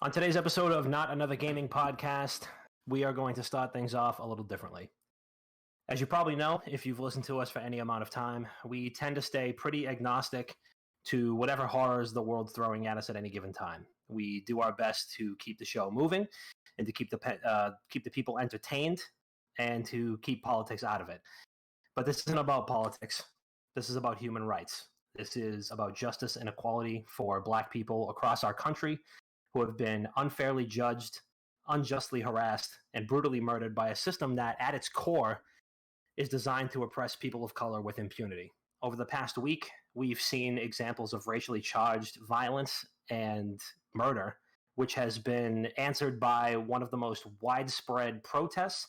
On today's episode of Not Another Gaming Podcast, we are going to start things off a little differently. As you probably know, if you've listened to us for any amount of time, we tend to stay pretty agnostic to whatever horrors the world's throwing at us at any given time. We do our best to keep the show moving and to keep the people entertained and to keep politics out of it. But this isn't about politics. This is about human rights. This is about justice and equality for Black people across our country who have been unfairly judged, unjustly harassed, and brutally murdered by a system that, at its core, is designed to oppress people of color with impunity. Over the past week, we've seen examples of racially charged violence and murder, which has been answered by one of the most widespread protests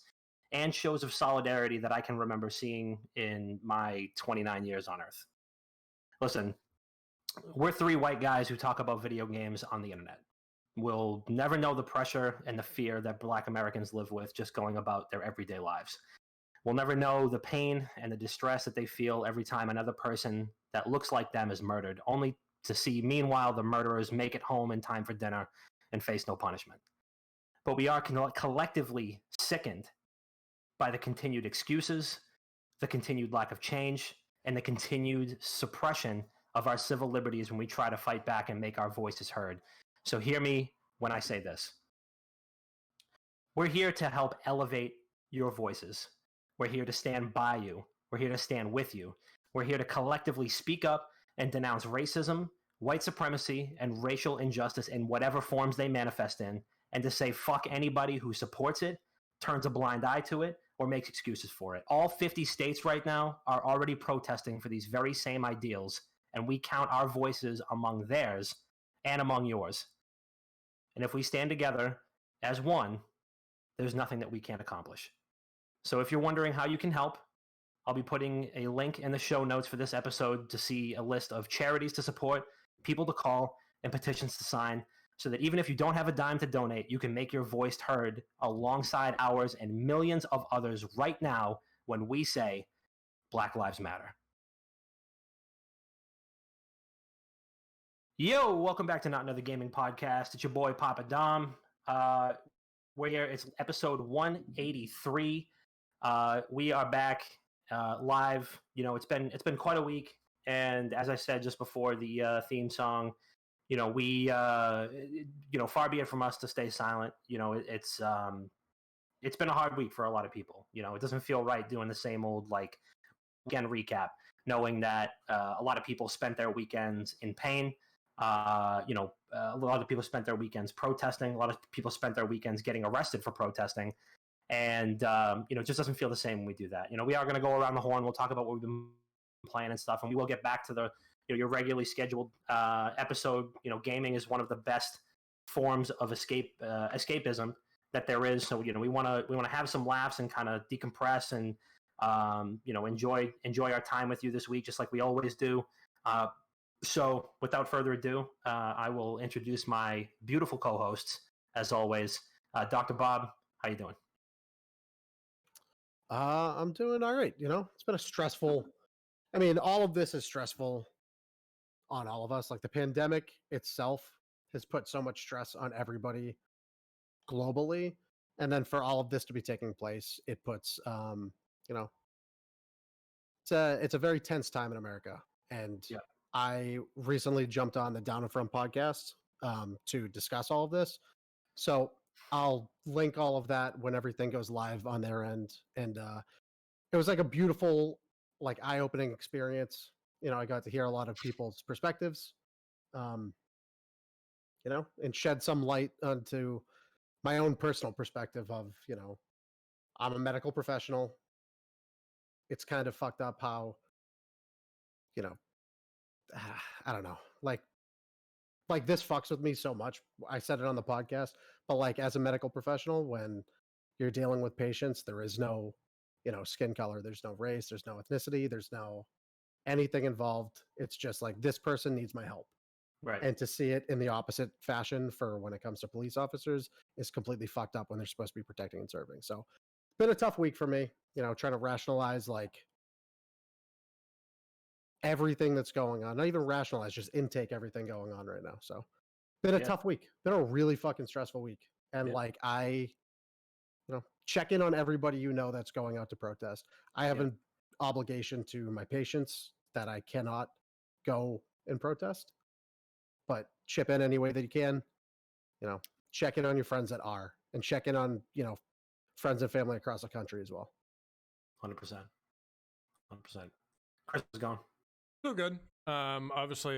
and shows of solidarity that I can remember seeing in my 29 years on Earth. Listen, we're three white guys who talk about video games on the internet. We'll never know the pressure and the fear that Black Americans live with just going about their everyday lives. We'll never know the pain and the distress that they feel every time another person that looks like them is murdered, only to see, meanwhile, the murderers make it home in time for dinner and face no punishment. But we are collectively sickened by the continued excuses, the continued lack of change, and the continued suppression of our civil liberties when we try to fight back and make our voices heard. So hear me when I say this. We're here to help elevate your voices. We're here to stand by you. We're here to stand with you. We're here to collectively speak up and denounce racism, white supremacy, and racial injustice in whatever forms they manifest in, and to say fuck anybody who supports it, turns a blind eye to it, or makes excuses for it. All 50 states right now are already protesting for these very same ideals, and we count our voices among theirs and among yours. And if we stand together as one, there's nothing that we can't accomplish. So if you're wondering how you can help, I'll be putting a link in the show notes for this episode to see a list of charities to support, people to call, and petitions to sign, so that even if you don't have a dime to donate, you can make your voice heard alongside ours and millions of others right now when we say Black Lives Matter. Yo, welcome back to Not Another Gaming Podcast. It's your boy Papa Dom. We're here. It's episode 183. We are back live. You know, it's been quite a week, and as I said just before the theme song, you know, we far be it from us to stay silent. You know, it's been a hard week for a lot of people. You know, it doesn't feel right doing the same old like weekend recap, knowing that a lot of people spent their weekends in pain. A lot of people spent their weekends protesting. A lot of people spent their weekends getting arrested for protesting. And, it just doesn't feel the same when we do that. You know, we are going to go around the horn. We'll talk about what we've been playing and stuff. And we will get back to the, your regularly scheduled episode. You know, gaming is one of the best forms of escapism that there is. So, you know, we want to have some laughs and kind of decompress and, enjoy our time with you this week, just like we always do. So without further ado, I will introduce my beautiful co-hosts, as always. Dr. Bob, how you doing? I'm doing all right. You know, it's been a stressful, all of this is stressful on all of us. Like the pandemic itself has put so much stress on everybody globally. And then for all of this to be taking place, it puts, it's a very tense time in America. And yeah. I recently jumped on the Down and From podcast to discuss all of this. So I'll link all of that when everything goes live on their end. And it was like a beautiful, like eye-opening experience. You know, I got to hear a lot of people's perspectives, and shed some light onto my own personal perspective of, I'm a medical professional. It's kind of fucked up how, I don't know, like this fucks with me so much. I said it on the podcast, but like as a medical professional, when you're dealing with patients, there is no, skin color, there's no race, there's no ethnicity, there's no anything involved. It's just like, this person needs my help. Right. And to see it in the opposite fashion for when it comes to police officers is completely fucked up when they're supposed to be protecting and serving. So it's been a tough week for me, trying to rationalize like everything that's going on, not even rationalize, just intake everything going on right now. So been a tough week. Been a really fucking stressful week. And like check in on everybody that's going out to protest. I have an obligation to my patients that I cannot go and protest, but chip in any way that you can. Check in on your friends that are, and check in on friends and family across the country as well. 100%. Chris is gone. Still good. Obviously,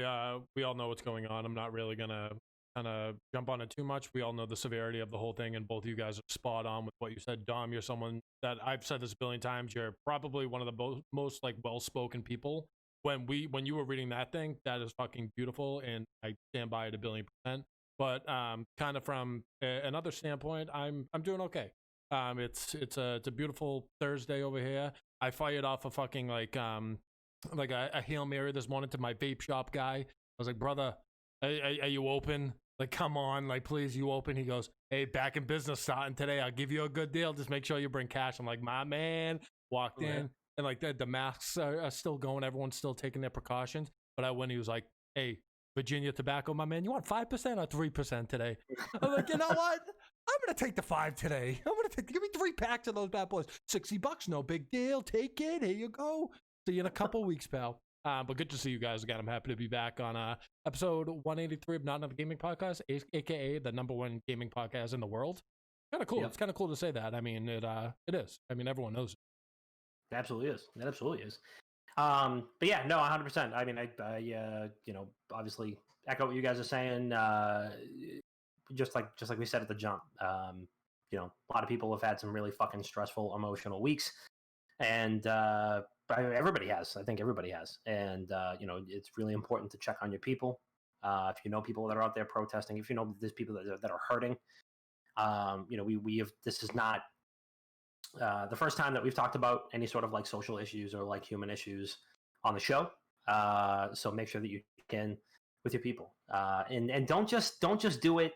we all know what's going on. I'm not really gonna kind of jump on it too much. We all know the severity of the whole thing, and both of you guys are spot on with what you said. Dom, you're someone that I've said this a billion times. You're probably one of the most like well-spoken people. When you were reading that thing, that is fucking beautiful, and I stand by it 1,000,000,000%. But kind of from another standpoint, I'm doing okay. It's a beautiful Thursday over here. I fired off a fucking like a Hail Mary this morning to my vape shop guy. I was like, brother, are you open? Like, come on, like, please, you open? He goes, hey, back in business starting today. I'll give you a good deal. Just make sure you bring cash. I'm like, my man. Walked in, and like the masks are still going. Everyone's still taking their precautions. But I went, he was like, hey, Virginia Tobacco, my man, you want 5% or 3% today? I'm like, you know what? I'm going to take the 5 today. Give me 3 packs of those bad boys. $60, no big deal. Take it. Here you go. See you in a couple weeks, pal. But good to see you guys again. I'm happy to be back on episode 183 of Not Another Gaming Podcast, aka the #1 gaming podcast in the world. Kind of cool. Yep. It's kind of cool to say that. I mean, it is. I mean, everyone knows it. It absolutely is. It absolutely is. But yeah, no, 100%. I mean, I obviously echo what you guys are saying. Just like we said at the jump. A lot of people have had some really fucking stressful, emotional weeks, and everybody has. I think everybody has, and it's really important to check on your people. If you know people that are out there protesting, if you know there's people that are hurting, we have. This is not the first time that we've talked about any sort of like social issues or like human issues on the show. So make sure that you can with your people, and don't just do it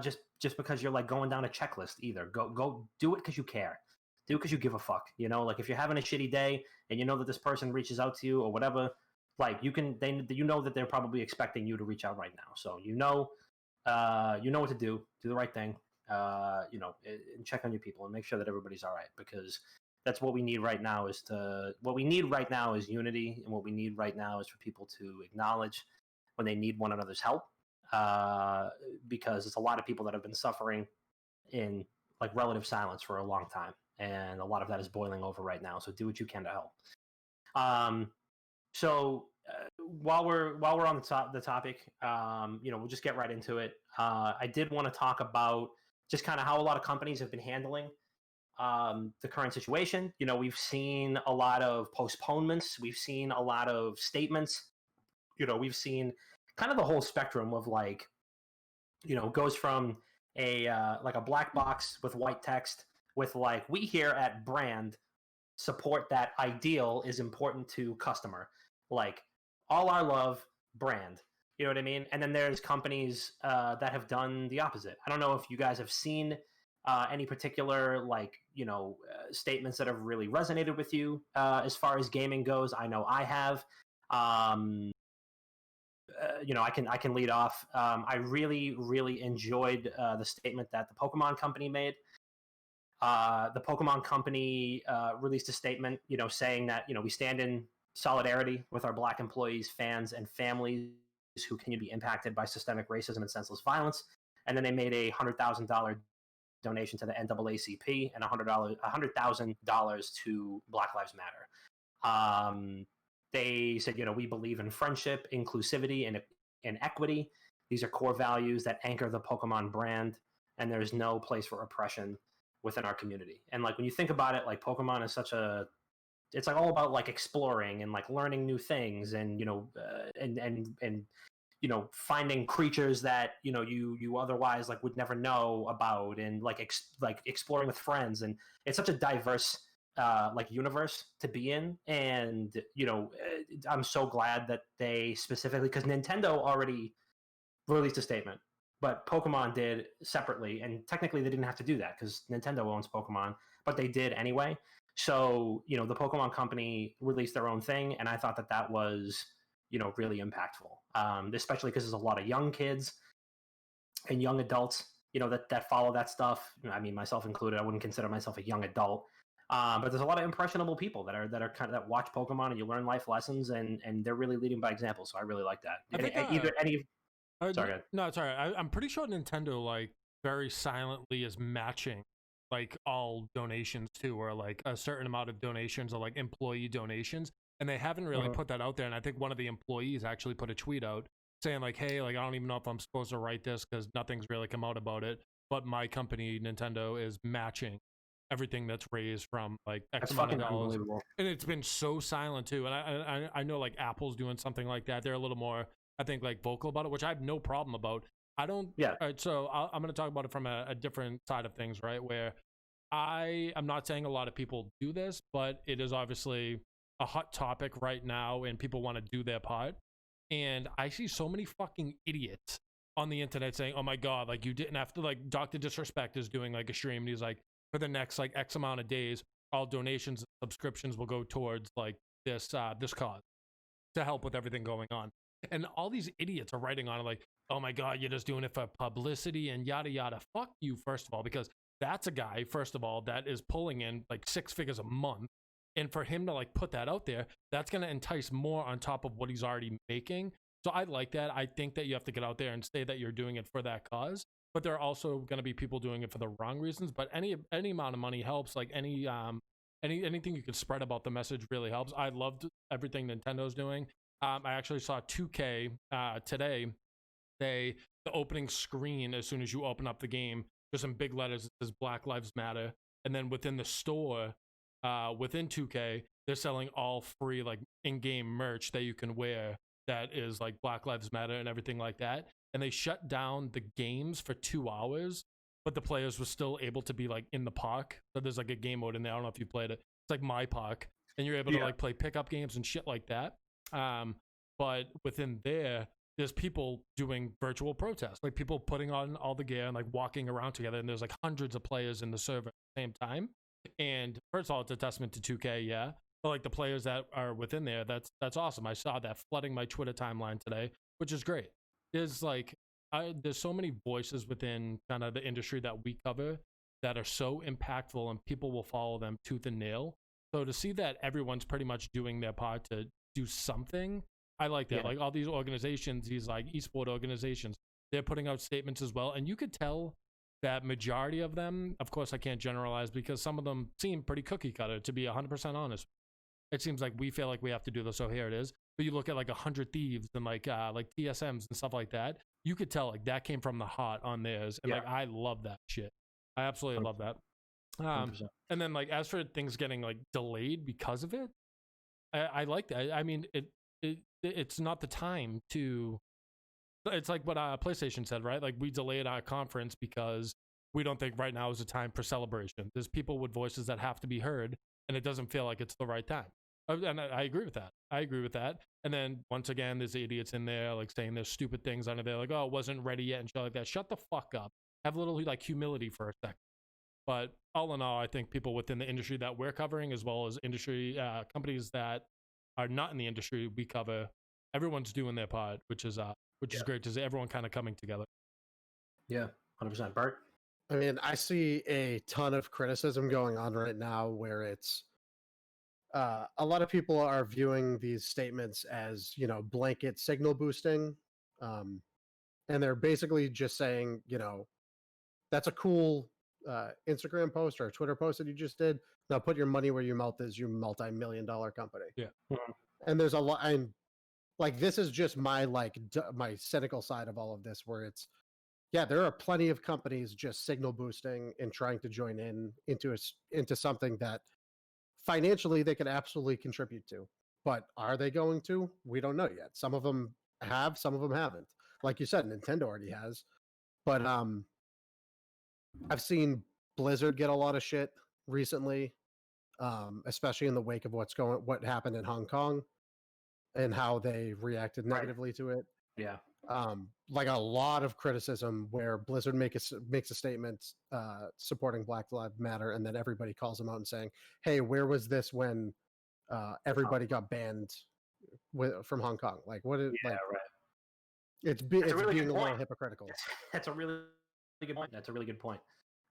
just because you're like going down a checklist either. Go do it because you care. Do it because you give a fuck. Like if you're having a shitty day and you know that this person reaches out to you or whatever, like you know that they're probably expecting you to reach out right now. So you know what to do. Do the right thing. And check on your people and make sure that everybody's all right, because that's what we need right now is unity, and what we need right now is for people to acknowledge when they need one another's help, because it's a lot of people that have been suffering in like relative silence for a long time, and a lot of that is boiling over right now. So do what you can to help. So while we're on the topic, we'll just get right into it. I did want to talk about just kind of how a lot of companies have been handling the current situation. We've seen a lot of postponements. We've seen a lot of statements. We've seen kind of the whole spectrum of like, goes from a black box with white text with like, we here at brand support that ideal is important to customer. Like, all our love, brand. You know what I mean? And then there's companies that have done the opposite. I don't know if you guys have seen any particular statements that have really resonated with you as far as gaming goes. I know I have. I can lead off. I really, really enjoyed the statement that the Pokemon Company made. The Pokemon Company released a statement, saying that we stand in solidarity with our Black employees, fans, and families who continue to be impacted by systemic racism and senseless violence. And then they made a $100,000 donation to the NAACP and $100,000 to Black Lives Matter. They said, we believe in friendship, inclusivity, and equity. These are core values that anchor the Pokemon brand, and there's no place for oppression within our community. And like when you think about it, like Pokemon is it's like all about like exploring and like learning new things, and finding creatures that you otherwise like would never know about, and like exploring with friends. And it's such a diverse universe to be in. And I'm so glad that they specifically, because Nintendo already released a statement, but Pokemon did separately, and technically they didn't have to do that because Nintendo owns Pokemon, but they did anyway. So the Pokemon Company released their own thing, and I thought that was really impactful, especially because there's a lot of young kids and young adults, that follow that stuff. I mean, myself included. I wouldn't consider myself a young adult, but there's a lot of impressionable people that are kind of that watch Pokemon and you learn life lessons, and they're really leading by example. So I really like that. Sorry. No, it's all right. I'm pretty sure Nintendo like very silently is matching like all donations too, or like a certain amount of donations or like employee donations, and they haven't really put that out there. And I think one of the employees actually put a tweet out saying like, hey, like I don't even know if I'm supposed to write this because nothing's really come out about it, but my company Nintendo is matching everything that's raised from like X amount of dollars. And it's been so silent too. And I know like Apple's doing something like that. They're a little more, I think, like vocal about it, which I have no problem about. I don't. Yeah. All right, so I'm going to talk about it from a different side of things, right? Where I'm not saying a lot of people do this, but it is obviously a hot topic right now, and people want to do their part. And I see so many fucking idiots on the internet saying, "Oh my god, like you didn't have to." Like Dr. Disrespect is doing like a stream, and he's like, for the next like X amount of days, all donations and subscriptions will go towards like this cause to help with everything going on. And all these idiots are writing on it like, oh my god, you're just doing it for publicity and yada yada. Fuck you, first of all, because that's a guy, first of all, that is pulling in like 6 figures a month, and for him to like put that out there, that's going to entice more on top of what he's already making. So I like that. I think that you have to get out there and say that you're doing it for that cause, but there are also going to be people doing it for the wrong reasons. But any amount of money helps. Like anything you can spread about the message really helps. I loved everything Nintendo's doing. I actually saw 2K today. The opening screen, as soon as you open up the game, there's some big letters that says Black Lives Matter, and then within the store, within 2K, they're selling all free like in-game merch that you can wear that is like Black Lives Matter and everything like that. And they shut down the games for 2 hours, but the players were still able to be like in the park. So there's like a game mode in there. I don't know if you played it. It's like My Park, and you're able to like play pickup games and shit like that. But within there's people doing virtual protests, like people putting on all the gear and like walking around together, and there's like hundreds of players in the server at the same time. And first of all, it's a testament to 2K, yeah, but like the players that are within there, that's awesome. I saw that flooding my Twitter timeline today, which is great. There's like there's so many voices within kind of the industry that we cover that are so impactful, and people will follow them tooth and nail. So to see that everyone's pretty much doing their part to do something, I like that. Like all these organizations, these like esport organizations, they're putting out statements as well, and you could tell that majority of them, of course I can't generalize because some of them seem pretty cookie cutter, to be 100% honest. It seems like we feel like we have to do this, so here it is. But you look at like 100 Thieves and like TSMs and stuff like that, you could tell like that came from the heart on theirs, and like I love that shit. I absolutely love that. And then like as for things getting like delayed because of it, I like that. I mean, it's not the time to. It's like what PlayStation said, right? Like we delayed our conference because we don't think right now is a time for celebration. There's people with voices that have to be heard, and it doesn't feel like it's the right time. And I agree with that. I agree with that. And then once again, there's idiots in there like saying there's stupid things under there, like, oh, it wasn't ready yet and shit like that. Shut the fuck up. Have a little like humility for a second. But all in all, I think people within the industry that we're covering, as well as industry companies that are not in the industry we cover, everyone's doing their part, which is great to see everyone kind of coming together. Yeah, 100%. Bart? I mean, I see a ton of criticism going on right now where it's a lot of people are viewing these statements as, blanket signal boosting. And they're basically just saying, that's a cool Instagram post or a Twitter post that you just did. Now put your money where your mouth is, you multi-million-dollar company. Yeah. And there's a lot, and like, this is just my, my cynical side of all of this, where it's, there are plenty of companies just signal boosting and trying to join into something that financially they could absolutely contribute to. But are they going to? We don't know yet. Some of them have, some of them haven't. Like you said, Nintendo already has. But I've seen Blizzard get a lot of shit recently, especially in the wake of what happened in Hong Kong and how they reacted negatively to it. Yeah. Like a lot of criticism where Blizzard makes a statement supporting Black Lives Matter, and then everybody calls them out and saying, hey, where was this when everybody got banned from Hong Kong? Like, what is right. It's That's a really being good a little point. hypocritical. That's a really good point. That's a really good point.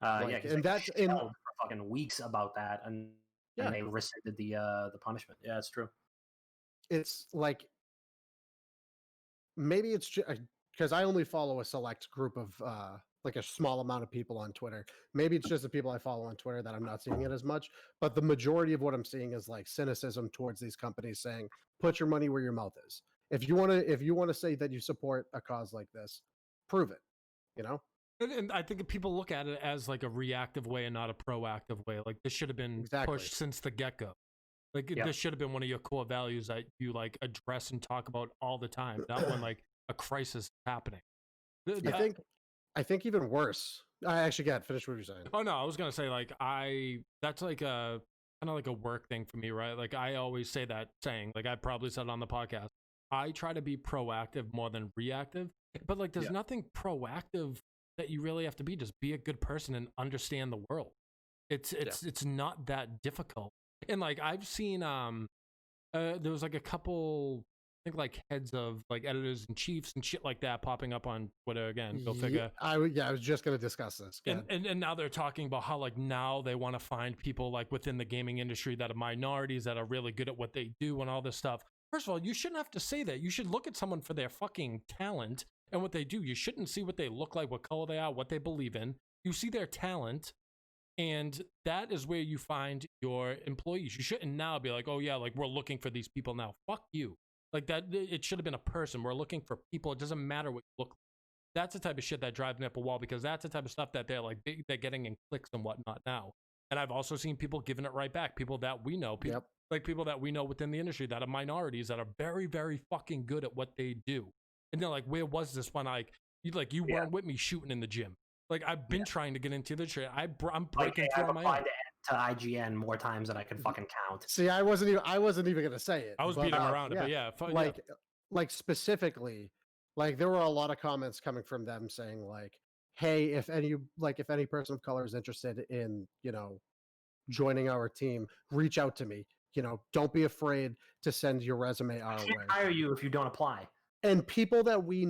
Like, yeah, because and that's for fucking weeks about that, and they rescinded the punishment. Yeah, it's true. It's like maybe it's because I only follow a select group of like a small amount of people on Twitter. Maybe it's just the people I follow on Twitter that I'm not seeing it as much. But the majority of what I'm seeing is like cynicism towards these companies saying, "Put your money where your mouth is. If you want to say that you support a cause like this, prove it." You know. And I think people look at it as like a reactive way and not a proactive way. Like this should have been pushed since the get-go. Like this should have been one of your core values that you like address and talk about all the time, not when like a crisis is happening. I think even worse. I actually got finish what you're saying. Oh no, I was gonna say like that's like a kind of like a work thing for me, right? Like I always say that saying, like I probably said it on the podcast. I try to be proactive more than reactive, but like there's nothing proactive that you really have to be. Just be a good person and understand the world. It's not that difficult. And like I've seen there was like a couple I think like heads of like editors and chiefs and shit like that popping up on Twitter again. Go figure. I was just gonna discuss this. And now they're talking about how like now they want to find people like within the gaming industry that are minorities that are really good at what they do and all this stuff. First of all, you shouldn't have to say that. You should look at someone for their fucking talent and what they do. You shouldn't see what they look like, what color they are, what they believe in. You see their talent. And that is where you find your employees. You shouldn't now be like, oh yeah, like we're looking for these people now. Fuck you. Like that, it should have been a person. We're looking for people. It doesn't matter what you look like. That's the type of shit that drives me up a wall because that's the type of stuff that they're like, they're getting in clicks and whatnot now. And I've also seen people giving it right back. People that we know, people that we know within the industry that are minorities that are very, very fucking good at what they do. And they're like, where was this when you weren't with me shooting in the gym? Like I've been trying to get into the trade. I'm breaking through on my own. To IGN more times than I can fucking count. See, I wasn't even gonna say it. I was beating around it, but yeah, like specifically, like there were a lot of comments coming from them saying like, "Hey, if any person of color is interested in joining our team, reach out to me. Don't be afraid to send your resume our way. Hire you if you don't apply." And people that we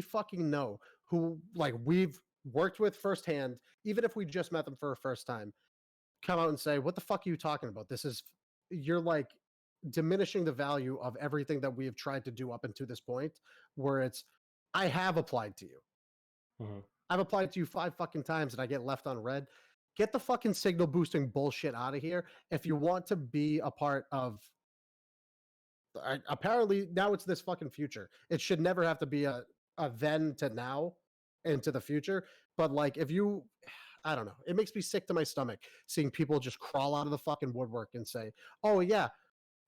fucking know, who like we've worked with firsthand, even if we just met them for a first time, come out and say, "What the fuck are you talking about? You're like diminishing the value of everything that we have tried to do up until this point, where I have applied to you. Mm-hmm. I've applied to you 5 fucking times and I get left on red. Get the fucking signal boosting bullshit out of here. If you want to be a part of apparently now it's this fucking future. It should never have to be a then to now into the future. But like I don't know. It makes me sick to my stomach seeing people just crawl out of the fucking woodwork and say, "Oh yeah,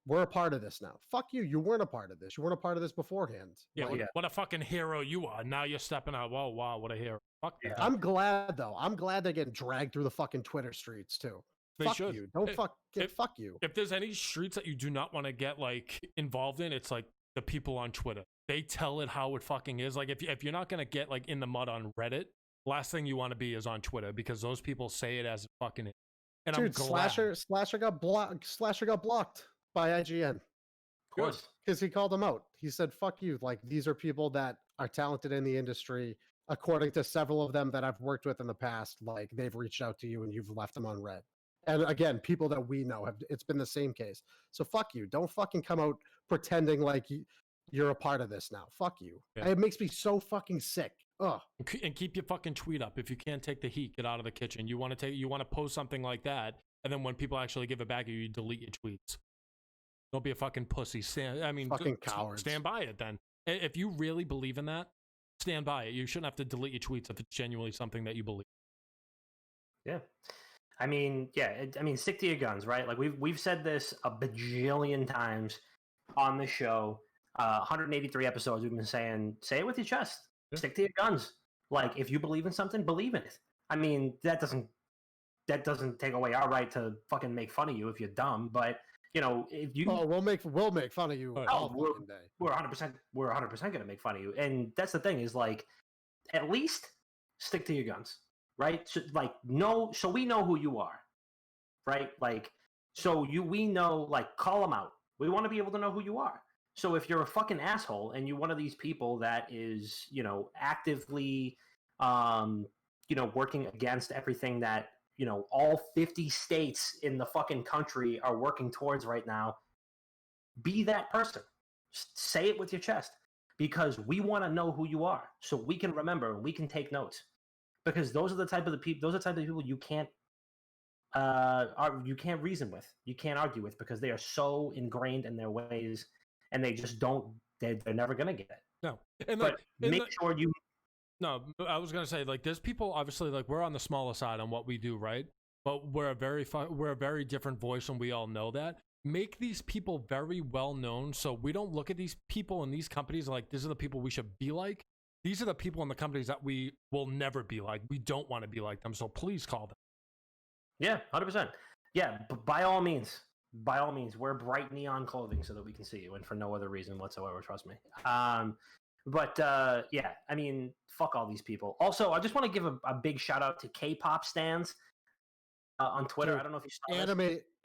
we're a part of this now." Fuck you. You weren't a part of this. You weren't a part of this beforehand. Yeah, what a fucking hero you are. Now you're stepping out. Whoa, wow, what a hero. Fuck yeah. I'm glad though. I'm glad they're getting dragged through the fucking Twitter streets too. They fuck should. You. Don't fuck you. If there's any streets that you do not want to get like involved in, it's like the people on Twitter. They tell it how it fucking is. Like if you're not gonna get like in the mud on Reddit, last thing you want to be is on Twitter because those people say it as it fucking is. And dude, I'm glad. Slasher got blocked by IGN. Of course. Because he called them out. He said, "Fuck you. Like these are people that are talented in the industry. According to several of them that I've worked with in the past, like they've reached out to you and you've left them on red." And again, people that we know it's been the same case. So fuck you. Don't fucking come out pretending like you're a part of this now. Fuck you. Yeah. It makes me so fucking sick. Ugh. And keep your fucking tweet up. If you can't take the heat, get out of the kitchen. You want to post something like that, and then when people actually give it back, you delete your tweets. Don't be a fucking pussy. Fucking cowards. Stand by it then. If you really believe in that, stand by it. You shouldn't have to delete your tweets if it's genuinely something that you believe. Yeah. Stick to your guns, right? Like we've said this a bajillion times on the show. 183 episodes we've been saying, say it with your chest. Yeah. Stick to your guns. Like if you believe in something, believe in it. I mean, that doesn't take away our right to fucking make fun of you if you're dumb, but if you we'll make fun of you all fucking day. We're 100% going to make fun of you. And that's the thing is like at least stick to your guns. Right? So, so we know who you are, right? Like, we know, like, call them out. We want to be able to know who you are. So if you're a fucking asshole and you're one of these people that is, actively, working against everything that, all 50 states in the fucking country are working towards right now, be that person. Say it with your chest, because we want to know who you are so we can remember and we can take notes, because those are the type of people you can't reason with, you can't argue with, because they are so ingrained in their ways and they just don't. They're never gonna get it. No, and but make sure you. No, I was gonna say, like, there's people, obviously, like, we're on the smaller side on what we do, right? But we're a very different voice, and we all know that. Make these people very well known, so we don't look at these people in these companies like these are the people we should be like. These are the people in the companies that we will never be like. We don't want to be like them, so please call them. Yeah, 100%. Yeah, but by all means, wear bright neon clothing so that we can see you, and for no other reason whatsoever. Trust me. But yeah, I mean, fuck all these people. Also, I just want to give a big shout out to K-pop stans on Twitter. Dude, I don't know if you saw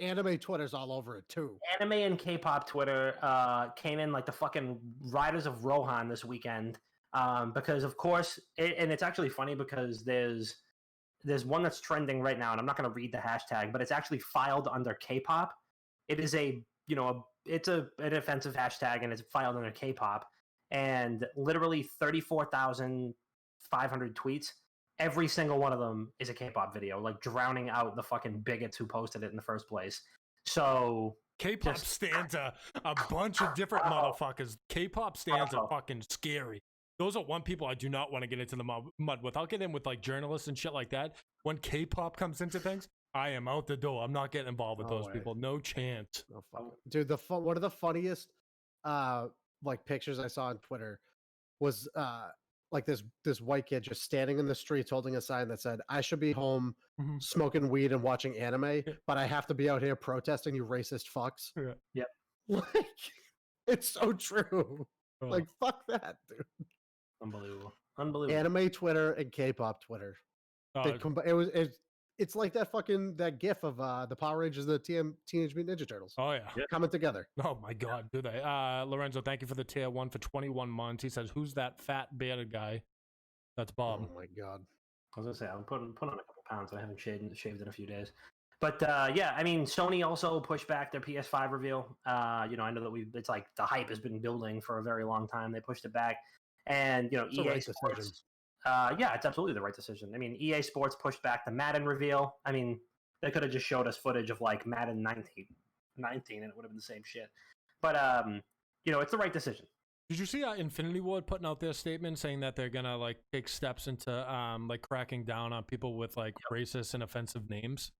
anime Twitter's all over it too. Anime and K-pop Twitter came in like the fucking Riders of Rohan this weekend, because of course, and it's actually funny because there's one that's trending right now, and I'm not going to read the hashtag, but it's actually filed under K-pop. It is it's an offensive hashtag, and it's filed under K-pop, and literally 34,500 tweets. Every single one of them is a K-pop video, like drowning out the fucking bigots who posted it in the first place. So K-pop stands a bunch of different motherfuckers. K-pop stands are fucking scary. Those are one people I do not want to get into the mud with. I'll get in with like journalists and shit like that. When K-pop comes into things, I am out the door. I'm not getting involved with those people. No chance. No fuck. Dude, one of the funniest like pictures I saw on Twitter was like this white kid just standing in the streets holding a sign that said, "I should be home smoking weed and watching anime, but I have to be out here protesting, you racist fucks." Yeah. Yep. Like, it's so true. Oh. Like, fuck that, dude. Unbelievable. Anime Twitter and K-pop Twitter. It's like that gif of the Power Rangers, the Teenage Mutant Ninja Turtles. Oh yeah, coming together. Oh my god, do they? Lorenzo, thank you for the tier 1 for 21 months. He says, "Who's that fat bearded guy?" That's Bob. Oh my god. I was gonna say I'm putting on a couple pounds. I haven't shaved in a few days. But yeah, I mean, Sony also pushed back their PS5 reveal. I know that it's like the hype has been building for a very long time. They pushed it back. And EA Sports, yeah, it's absolutely the right decision. I mean, EA Sports pushed back the Madden reveal. I mean, they could have just showed us footage of like Madden 19, and it would have been the same shit. But it's the right decision. Did you see Infinity Ward putting out their statement saying that they're gonna like take steps into like cracking down on people with like racist and offensive names?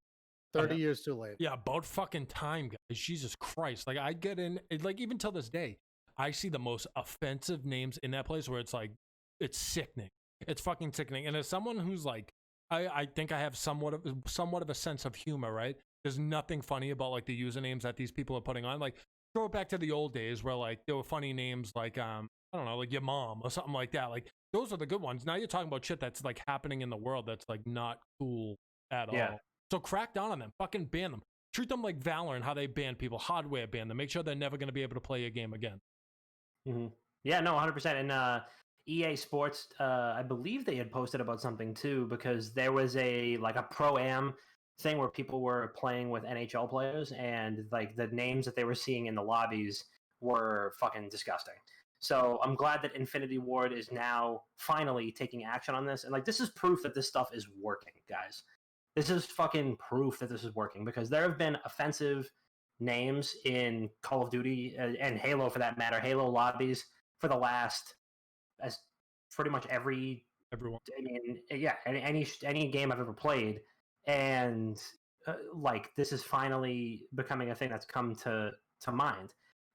30 years too late. Yeah, about fucking time, guys. Jesus Christ! Like I get in, like even till this day, I see the most offensive names in that place where it's like, it's sickening. It's fucking sickening. And as someone who's like, I think I have somewhat of a sense of humor, right? There's nothing funny about like the usernames that these people are putting on. Like, throw it back to the old days where like there were funny names like, I don't know, like your mom or something like that. Like those are the good ones. Now you're talking about shit that's like happening in the world that's like not cool at all. So crack down on them. Fucking ban them. Treat them like Valorant, how they ban people. Hardware ban them. Make sure they're never going to be able to play a game again. Mm-hmm. Yeah, no, 100%. And EA Sports, I believe they had posted about something too, because there was a pro-am thing where people were playing with NHL players, and like the names that they were seeing in the lobbies were fucking disgusting. So I'm glad that Infinity Ward is now finally taking action on this, and like this is proof that this stuff is working, guys. This is fucking proof that this is working, because there have been offensive names in Call of Duty and Halo, for that matter, Halo lobbies for the last, as pretty much everyone. I mean, yeah, any game I've ever played, and like this is finally becoming a thing that's come to mind.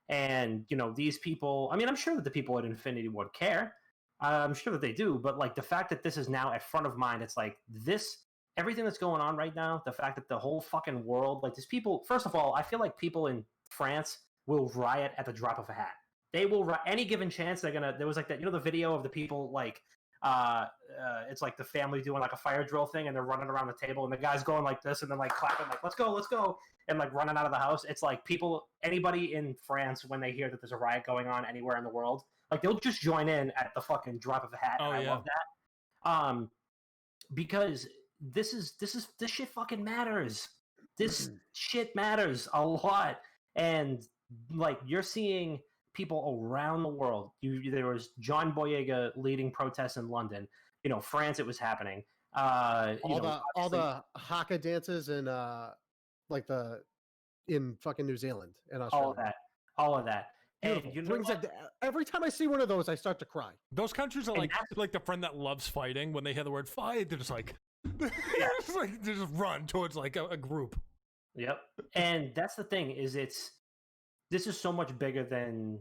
And these people, I mean, I'm sure that the people at Infinity Ward care. I'm sure that they do, but like the fact that this is now at front of mind, it's like this. Everything that's going on right now, the fact that the whole fucking world, like these people, first of all, I feel like people in France will riot at the drop of a hat. They will, any given chance, they're gonna, there was like that, the video of the people like it's like the family doing like a fire drill thing, and they're running around the table, and the guy's going like this, and then like clapping, like let's go, and like running out of the house. It's like anybody in France, when they hear that there's a riot going on anywhere in the world, like they'll just join in at the fucking drop of a hat. Oh, and I yeah. love that. Because this shit fucking matters. This shit matters a lot, and like you're seeing people around the world. There was John Boyega leading protests in London. France, it was happening. All the haka dances and like in fucking New Zealand and Australia. All of that. And every time I see one of those, I start to cry. Those countries are like the friend that loves fighting. When they hear the word fight, they're just like, they just run towards like a group. Yep. And that's the thing is this is so much bigger than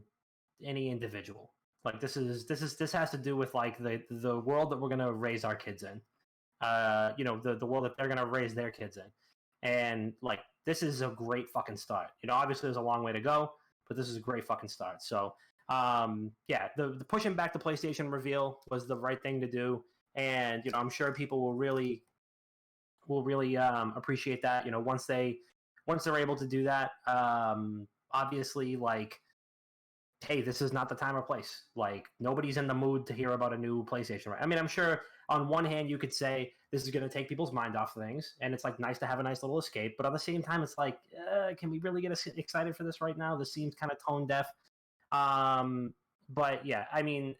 any individual. Like this has to do with like the world that we're gonna raise our kids in. The world that they're gonna raise their kids in. And like this is a great fucking start. Obviously there's a long way to go, but this is a great fucking start. So the pushing back the PlayStation reveal was the right thing to do. And I'm sure people will really appreciate that. Once they're able to do that. Obviously, like, hey, this is not the time or place. Like, nobody's in the mood to hear about a new PlayStation. Right? I mean, I'm sure on one hand you could say this is going to take people's mind off things, and it's like nice to have a nice little escape. But at the same time, it's like, can we really get excited for this right now? This seems kind of tone deaf. But yeah, I mean,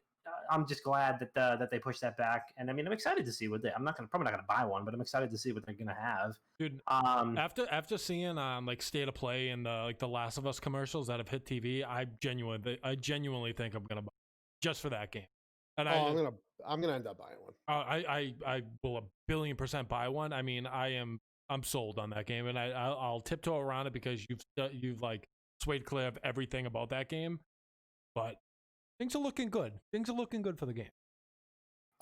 I'm just glad that they pushed that back, and I mean, I'm excited to see what I'm probably not gonna buy one, but I'm excited to see what they're gonna have. Dude, after seeing like State of Play and the Last of Us commercials that have hit TV, I genuinely think I'm gonna buy just for that game. And I'm gonna end up buying one. I will 1,000,000,000% buy one. I mean, I'm sold on that game, and I'll tiptoe around it because you've like swayed clear of everything about that game, but. Things are looking good. Things are looking good for the game.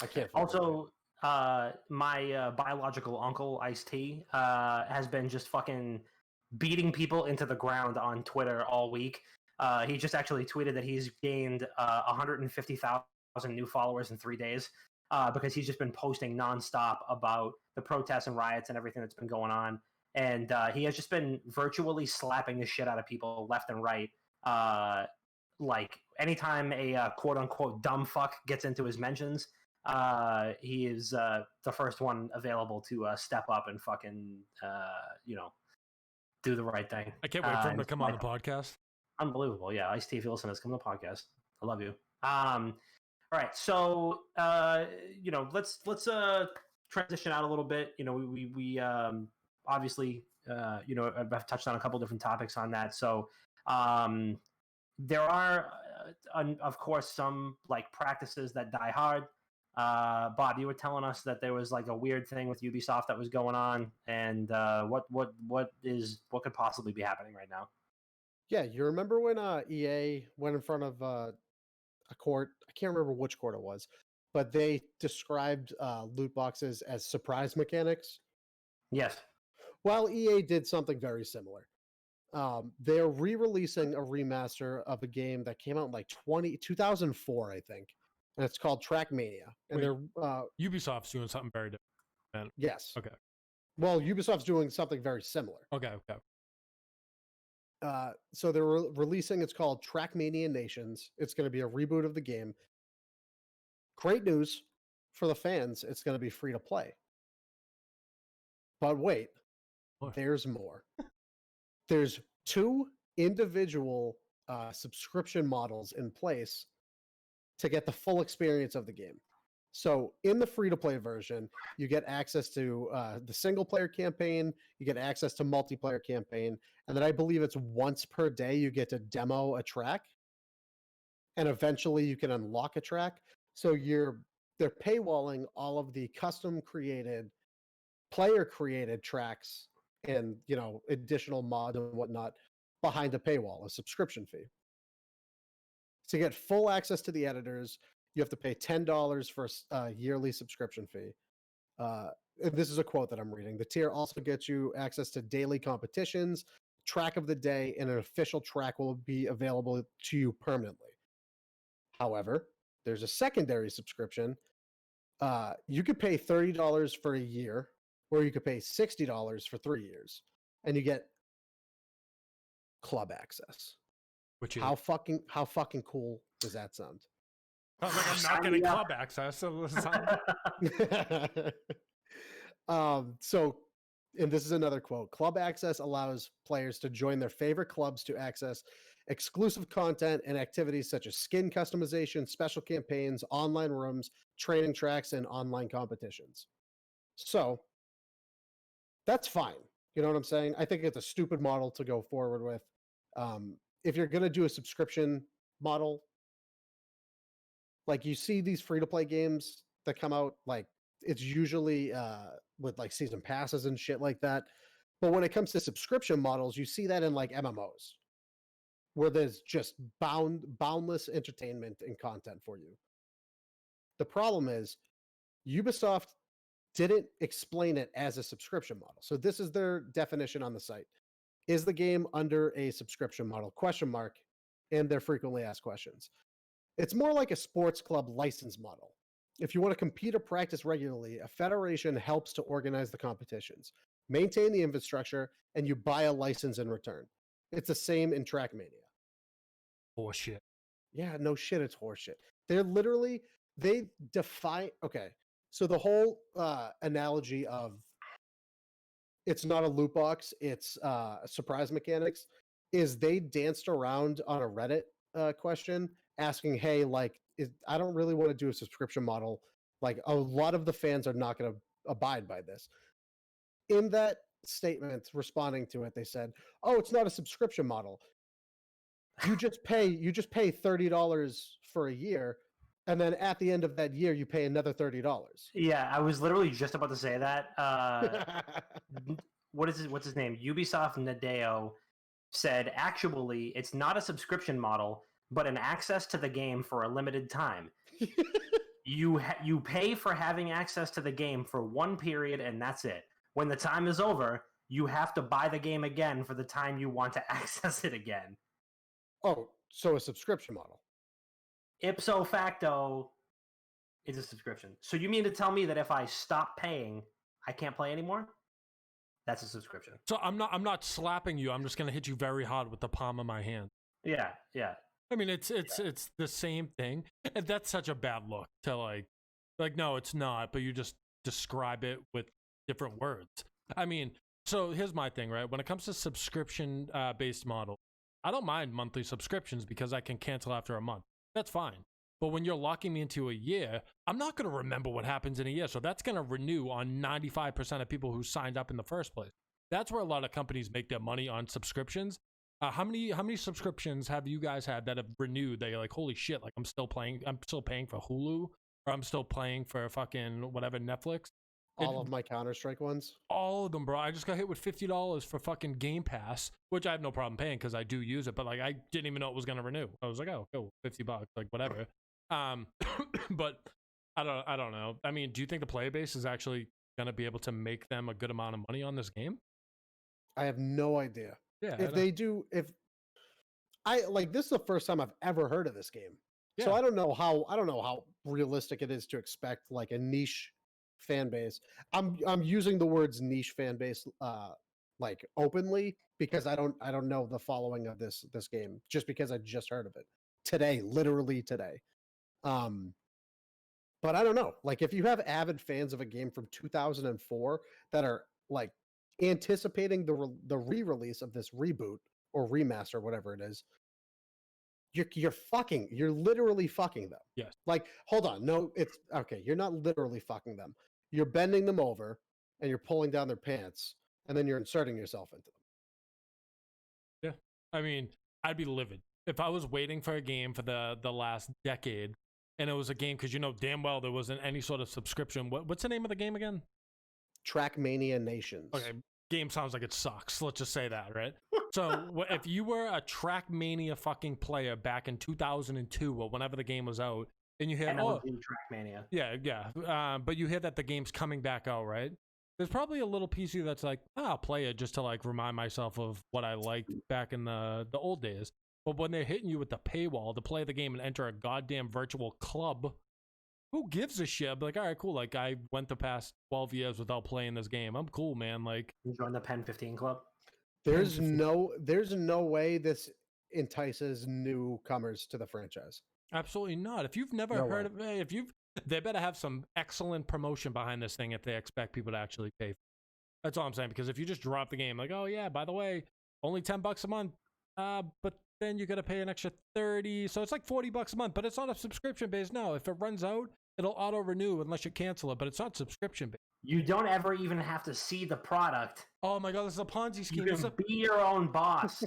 I can't. Also, my biological uncle, Ice-T, has been just fucking beating people into the ground on Twitter all week. He just actually tweeted that he's gained 150,000 new followers in 3 days because he's just been posting nonstop about the protests and riots and everything that's been going on. And he has just been virtually slapping the shit out of people left and right. Like anytime a quote unquote dumb fuck gets into his mentions, he is the first one available to step up and fucking do the right thing. I can't wait for him to come on the podcast. Unbelievable. Yeah, Ice-T, if you listen to this, come to the podcast. I love you. All right, so let's transition out a little bit. We obviously I've touched on a couple different topics on that. So there are, of course, some like practices that die hard. Bob, you were telling us that there was like a weird thing with Ubisoft that was going on, and what could possibly be happening right now? Yeah, you remember when EA went in front of a court? I can't remember which court it was, but they described loot boxes as surprise mechanics. Yes. Well, EA did something very similar. They're re-releasing a remaster of a game that came out in like 2004, I think, and it's called Trackmania. And Ubisoft's doing something very different. Yes. Okay. Well, Ubisoft's doing something very similar. Okay. So they're releasing. It's called Trackmania Nations. It's going to be a reboot of the game. Great news for the fans. It's going to be free to play. But wait, there's more. There's 2 individual subscription models in place to get the full experience of the game. So in the free-to-play version, you get access to the single-player campaign, you get access to multiplayer campaign, and then I believe it's once per day you get to demo a track, and eventually you can unlock a track. So they're paywalling all of the custom-created, player-created tracks and additional mod and whatnot behind a paywall, a subscription fee. To get full access to the editors, you have to pay $10 for a yearly subscription fee. This is a quote that I'm reading. The tier also gets you access to daily competitions, track of the day, and an official track will be available to you permanently. However, there's a secondary subscription You could pay $30 for a year, or you could pay $60 for 3 years, and you get club access. Which is how fucking cool does that sound? sounds like I'm not getting club access. So So, and this is another quote: club access allows players to join their favorite clubs to access exclusive content and activities such as skin customization, special campaigns, online rooms, training tracks, and online competitions. So that's fine. You know what I'm saying? I think it's a stupid model to go forward with. If you're going to do a subscription model, like you see these free-to-play games that come out, like it's usually with like season passes and shit like that. But when it comes to subscription models, you see that in like MMOs, where there's just boundless entertainment and content for you. The problem is Ubisoft didn't explain it as a subscription model. So this is their definition on the site. Is the game under a subscription model? ? And their frequently asked questions. It's more like a sports club license model. If you want to compete or practice regularly, a federation helps to organize the competitions, maintain the infrastructure, and you buy a license in return. It's the same in Trackmania. Horseshit. Yeah, no shit, it's horseshit. They're literally, they define, okay, so the whole analogy of it's not a loot box, it's surprise mechanics, is they danced around on a Reddit question asking, hey, like, I don't really want to do a subscription model. Like, a lot of the fans are not going to abide by this. In that statement, responding to it, they said, oh, it's not a subscription model. You just pay $30 for a year, and then at the end of that year, you pay another $30. Yeah, I was literally just about to say that. What's his name? Ubisoft Nadeo said, actually, it's not a subscription model, but an access to the game for a limited time. You pay for having access to the game for one period, and that's it. When the time is over, you have to buy the game again for the time you want to access it again. Oh, so a subscription model. Ipso facto, it's a subscription. So you mean to tell me that if I stop paying, I can't play anymore? That's a subscription. So I'm not slapping you. I'm just gonna hit you very hard with the palm of my hand. Yeah. I mean, it's the same thing. And that's such a bad look to like no, it's not. But you just describe it with different words. I mean, so here's my thing, right? When it comes to subscription based model, I don't mind monthly subscriptions because I can cancel after a month. That's fine. But when you're locking me into a year, I'm not going to remember what happens in a year. So that's going to renew on 95% of people who signed up in the first place. That's where a lot of companies make their money on subscriptions. How many subscriptions have you guys had that have renewed that you're like, holy shit, like I'm still paying for Hulu, or I'm still paying for fucking whatever, Netflix? All of my Counter-Strike ones? All of them, bro. I just got hit with $50 for fucking Game Pass, which I have no problem paying because I do use it, but like I didn't even know it was going to renew. I was like, oh, cool, $50, like whatever. But I don't know. I mean, do you think the player base is actually going to be able to make them a good amount of money on this game? I have no idea. Yeah. If they do, this is the first time I've ever heard of this game. Yeah. So I don't know how realistic it is to expect like a niche fan base. I'm using the words niche fan base like openly because I don't know the following of this game just because I just heard of it today, literally today. But I don't know. Like if you have avid fans of a game from 2004 that are like anticipating the re-release of this reboot or remaster, whatever it is, you're literally fucking them. Yes. Like, hold on. No, it's okay. You're not literally fucking them. You're bending them over and you're pulling down their pants and then you're inserting yourself into them. Yeah. I mean, I'd be livid if I was waiting for a game for the last decade and it was a game because you know damn well there wasn't any sort of subscription. What's the name of the game again? Trackmania Nations. Okay, game sounds like it sucks. Let's just say that, right? So if you were a Trackmania fucking player back in 2002 or whenever the game was out, and you hear Trackmania, yeah, but you hear that the game's coming back out, right? There's probably a little piece of you that's like, I'll play it just to like remind myself of what I liked back in the old days. But when they're hitting you with the paywall to play the game and enter a goddamn virtual club, who gives a shit? But like, all right, cool. Like, I went the past 12 years without playing this game. I'm cool, man. Like, You join the Pen 15 club. There's no way this entices newcomers to the franchise. absolutely not. If you've never heard of it, they better have some excellent promotion behind this thing if they expect people to actually pay. That's all I'm saying. Because if you just drop the game, like, oh yeah, by the way, only $10 a month, but then you got to pay an extra 30, so it's like $40 a month. But it's not a subscription based. No, if it runs out, it'll auto renew unless you cancel it. But it's not subscription based. You don't ever even have to see the product. Oh my god, this is a Ponzi scheme. You can be your own boss.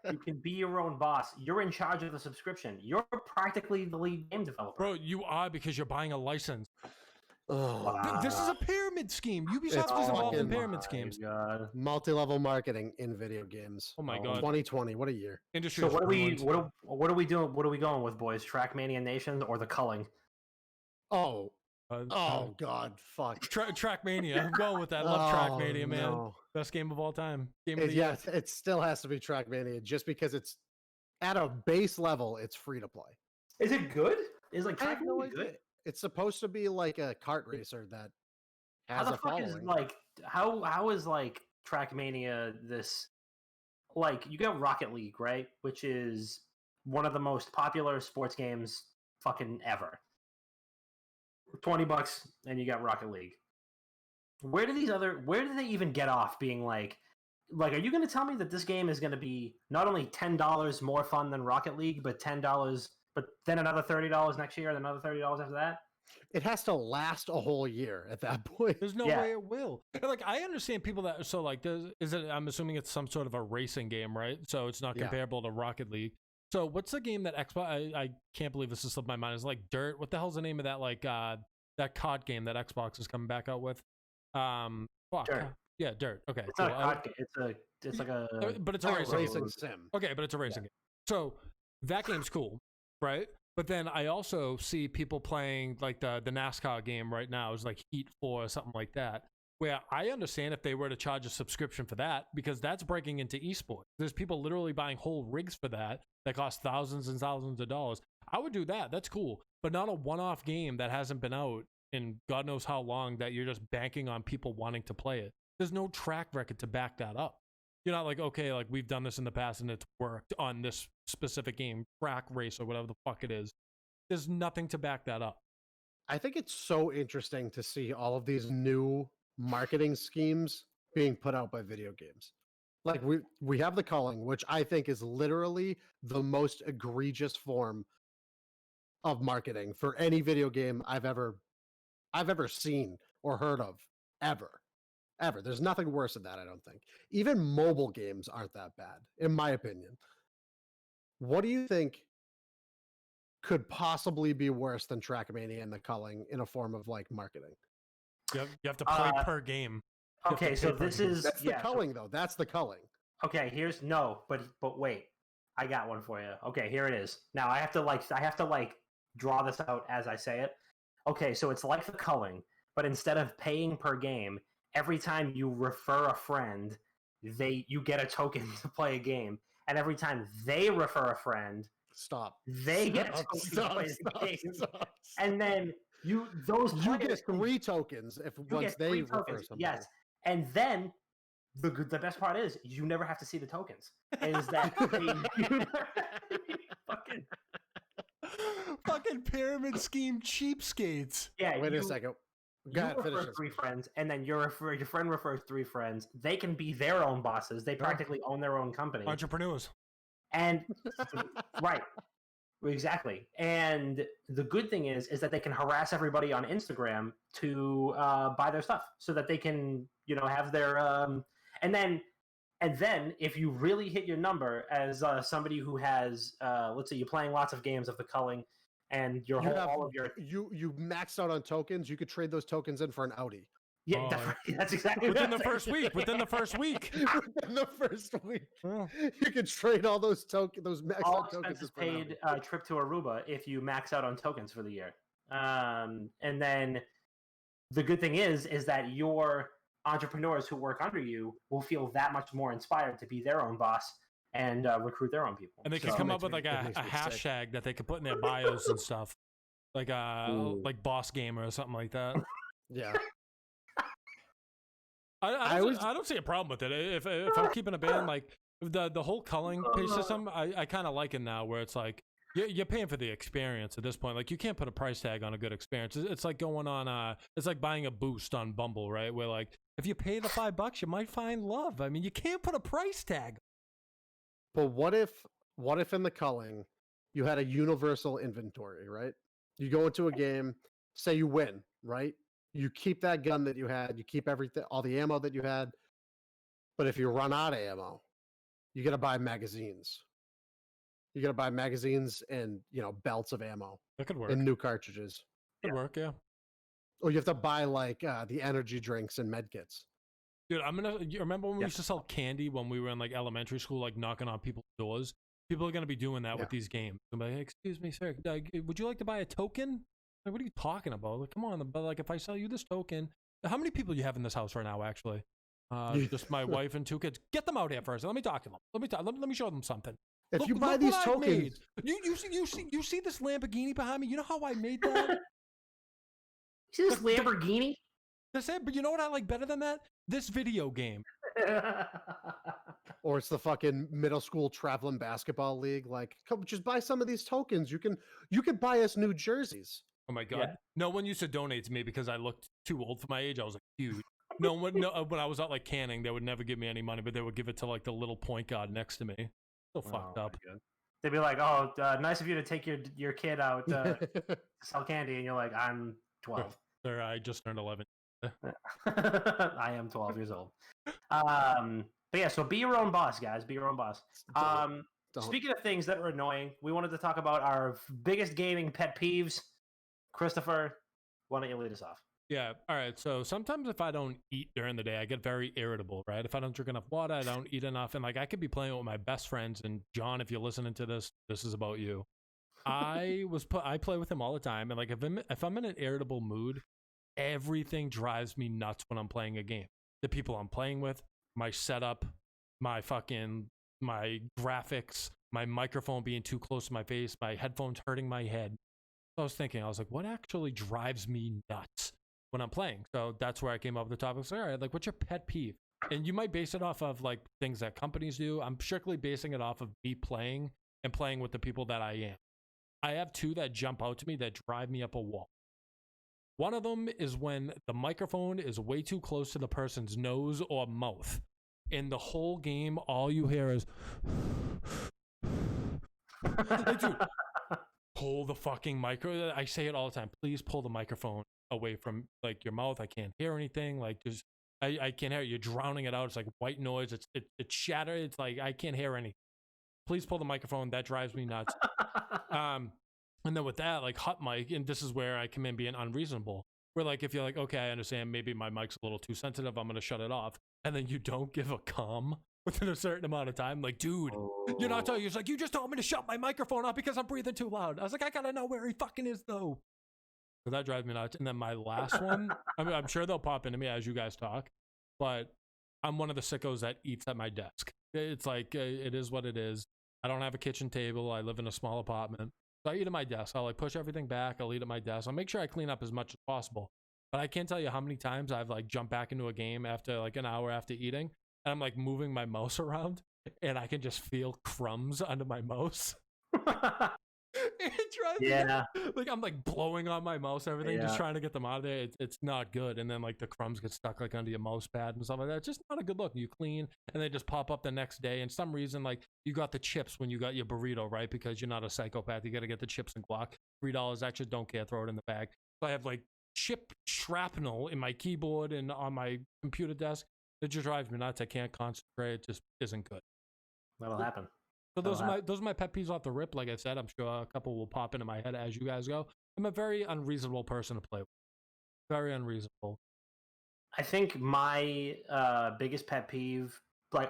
You can be your own boss. You're in charge of the subscription. You're practically the lead game developer. Bro, you are, because you're buying a license. Oh, This is a pyramid scheme. Ubisoft is involved in pyramid schemes. God. multi-level marketing in video games. Oh my god. 2020, what a year. Industry. So what are we doing? What are we going with, boys? Trackmania Nation or the culling? Oh god, fuck. Trackmania. I'm going with that. Love Trackmania, man. No. Best game of all time. Game of the year. Yes, it still has to be Trackmania just because it's at a base level, it's free to play. Is it good? Is like I have no Trackmania idea. good? It's supposed to be like a kart racer that How has the a fuck following. is like how is like Trackmania this? Like, you got Rocket League, right? Which is one of the most popular sports games fucking ever. $20 and you got Rocket League. Where do they even get off being like, are you going to tell me that this game is going to be not only $10 more fun than Rocket League, but $10, but then another $30 next year, and another $30 after that? It has to last a whole year at that point. There's no way it will. Like, I understand people that, so like, I'm assuming it's some sort of a racing game, right? So it's not comparable to Rocket League. So what's the game that Xbox, I can't believe this has slipped my mind. It's like Dirt. What the hell's the name of that, like, that COD game that Xbox is coming back out with? Dirt. Yeah, Dirt. Okay. It's not a COD game. It's like a... But it's a racing sim. Okay, but it's a racing game. So that game's cool, right? But then I also see people playing like the NASCAR game right now is like Heat 4 or something like that, where I understand if they were to charge a subscription for that, because that's breaking into esports. There's people literally buying whole rigs for that cost thousands and thousands of dollars. I would do that. That's cool. But not a one-off game that hasn't been out in God knows how long that you're just banking on people wanting to play it. There's no track record to back that up. You're not like, okay, like we've done this in the past and it's worked on this specific game, track race or whatever the fuck it is. There's nothing to back that up. I think it's so interesting to see all of these new marketing schemes being put out by video games. Like we have the culling, which I think is literally the most egregious form of marketing for any video game I've ever seen or heard of ever. There's nothing worse than that, I don't think. Even mobile games aren't that bad, in my opinion. What do you think could possibly be worse than Trackmania and the culling in a form of like marketing? You have to play per game. Okay, so this is... That's the culling, though. That's the culling. Okay, but wait. I got one for you. Okay, here it is. Now I have to draw this out as I say it. Okay, so it's like the culling, but instead of paying per game, every time you refer a friend, you get a token to play a game, and every time they refer a friend, they get a token to play the game. And then you get 3 tokens once they refer somebody. Yes, and then the best part is you never have to see the tokens. Is that fucking pyramid scheme cheapskates? Yeah. Wait a second. You refer 3 friends, and then your friend refers 3 friends. They can be their own bosses. They practically own their own company. Entrepreneurs. And right, exactly. And the good thing is that they can harass everybody on Instagram to buy their stuff, so that they can, have their and then if you really hit your number as somebody who has, let's say you're playing lots of games of the culling, and you maxed out on tokens, you could trade those tokens in for an Audi. Yeah, that's exactly within the first week. Within the first week, you could trade all those tokens. Those maxed all out tokens. Expenses paid trip to Aruba if you max out on tokens for the year. And then the good thing is that your entrepreneurs who work under you will feel that much more inspired to be their own boss and recruit their own people. And they can come up with like a hashtag that they can put in their bios and stuff. like Boss Gamer or something like that. Yeah. I don't see a problem with it. If I'm keeping a band, like the whole culling pay system, I kind of like it now, where it's like you're paying for the experience at this point. Like you can't put a price tag on a good experience. It's like going on it's like buying a boost on Bumble, right? Where like if you pay the $5, you might find love. I mean, you can't put a price tag. But what if in the culling you had a universal inventory, right? You go into a game, say you win, right? You keep that gun that you had, you keep everything, all the ammo that you had. But if you run out of ammo, you got to buy magazines. You got to buy magazines and, belts of ammo. That could work. And new cartridges. Could work, yeah. Or you have to buy like the energy drinks and med kits. Dude, you remember when we used to sell candy when we were in like elementary school, like knocking on people's doors? People are going to be doing that with these games. I'm like, excuse me, sir, would you like to buy a token? Like, what are you talking about? Like, come on, but like, if I sell you this token, how many people do you have in this house right now? Actually, just my wife and 2 kids. Get them out here first. Let me talk to them. Let me show them something. If you buy these tokens, you see this Lamborghini behind me? You know how I made that? You see this Lamborghini? That's it. But you know what I like better than that? This video game. Or it's the fucking middle school traveling basketball league. Like, come, just buy some of these tokens. You can buy us new jerseys. Oh my god! Yeah. No one used to donate to me because I looked too old for my age. I was like, huge. No, when I was out like canning, they would never give me any money, but they would give it to like the little point guard next to me. So fucked up. They'd be like, "Oh, nice of you to take your kid out to sell candy," and you're like, "I'm 12." Sir, I just turned 11. I am 12 years old. But yeah, so be your own boss, guys. Be your own boss. Don't. Speaking of things that are annoying, we wanted to talk about our biggest gaming pet peeves. Christopher, why don't you lead us off? Yeah. All right. So sometimes if I don't eat during the day, I get very irritable, right? If I don't drink enough water, I don't eat enough. And like, I could be playing with my best friends. And John, if you're listening to this, this is about you. I play with him all the time. And like, if I'm in an irritable mood, everything drives me nuts when I'm playing a game. The people I'm playing with, my setup, my graphics, my microphone being too close to my face, my headphones hurting my head. So I was like, what actually drives me nuts when I'm playing? So that's where I came up with the topic. So, all right, like, what's your pet peeve? And you might base it off of like things that companies do. I'm strictly basing it off of me playing and playing with the people that I am. I have 2 that jump out to me that drive me up a wall. One of them is when the microphone is way too close to the person's nose or mouth. In the whole game, all you hear is, like, dude, pull the fucking micro. I say it all the time. Please pull the microphone away from like your mouth. I can't hear anything. Like, just I can't hear it. You're drowning it out. It's like white noise. It's shatter. It's like I can't hear anything. Please pull the microphone. That drives me nuts. And then with that, like hot mic, and this is where I come in being unreasonable. Where like if you're like, okay, I understand, maybe my mic's a little too sensitive, I'm gonna shut it off, and then you don't give a comm within a certain amount of time. Like, dude, you're not telling. You're like, you just told me to shut my microphone off because I'm breathing too loud. I was like, I gotta know where he fucking is though. So that drives me nuts. And then my last one, I mean, I'm sure they'll pop into me as you guys talk, but I'm one of the sickos that eats at my desk. It's like it is what it is. I don't have a kitchen table. I live in a small apartment. So I eat at my desk. I'll like push everything back. I'll eat at my desk. I'll make sure I clean up as much as possible. But I can't tell you how many times I've like jumped back into a game after like an hour after eating, and I'm like moving my mouse around, and I can just feel crumbs under my mouse. It drives me, like I'm like blowing on my mouse, everything, just trying to get them out of there. It's not good. And then like the crumbs get stuck like under your mouse pad and stuff like that. It's just not a good look. You clean and they just pop up the next day. And some reason like you got the chips when you got your burrito, right? Because you're not a psychopath. You got to get the chips and guac. $3 extra. Don't care. Throw it in the bag. So I have like chip shrapnel in my keyboard and on my computer desk. It just drives me nuts. I can't concentrate. It just isn't good. That'll happen. So those are my pet peeves off the rip. Like I said, I'm sure a couple will pop into my head as you guys go. I'm a very unreasonable person to play with. Very unreasonable. I think my biggest pet peeve, like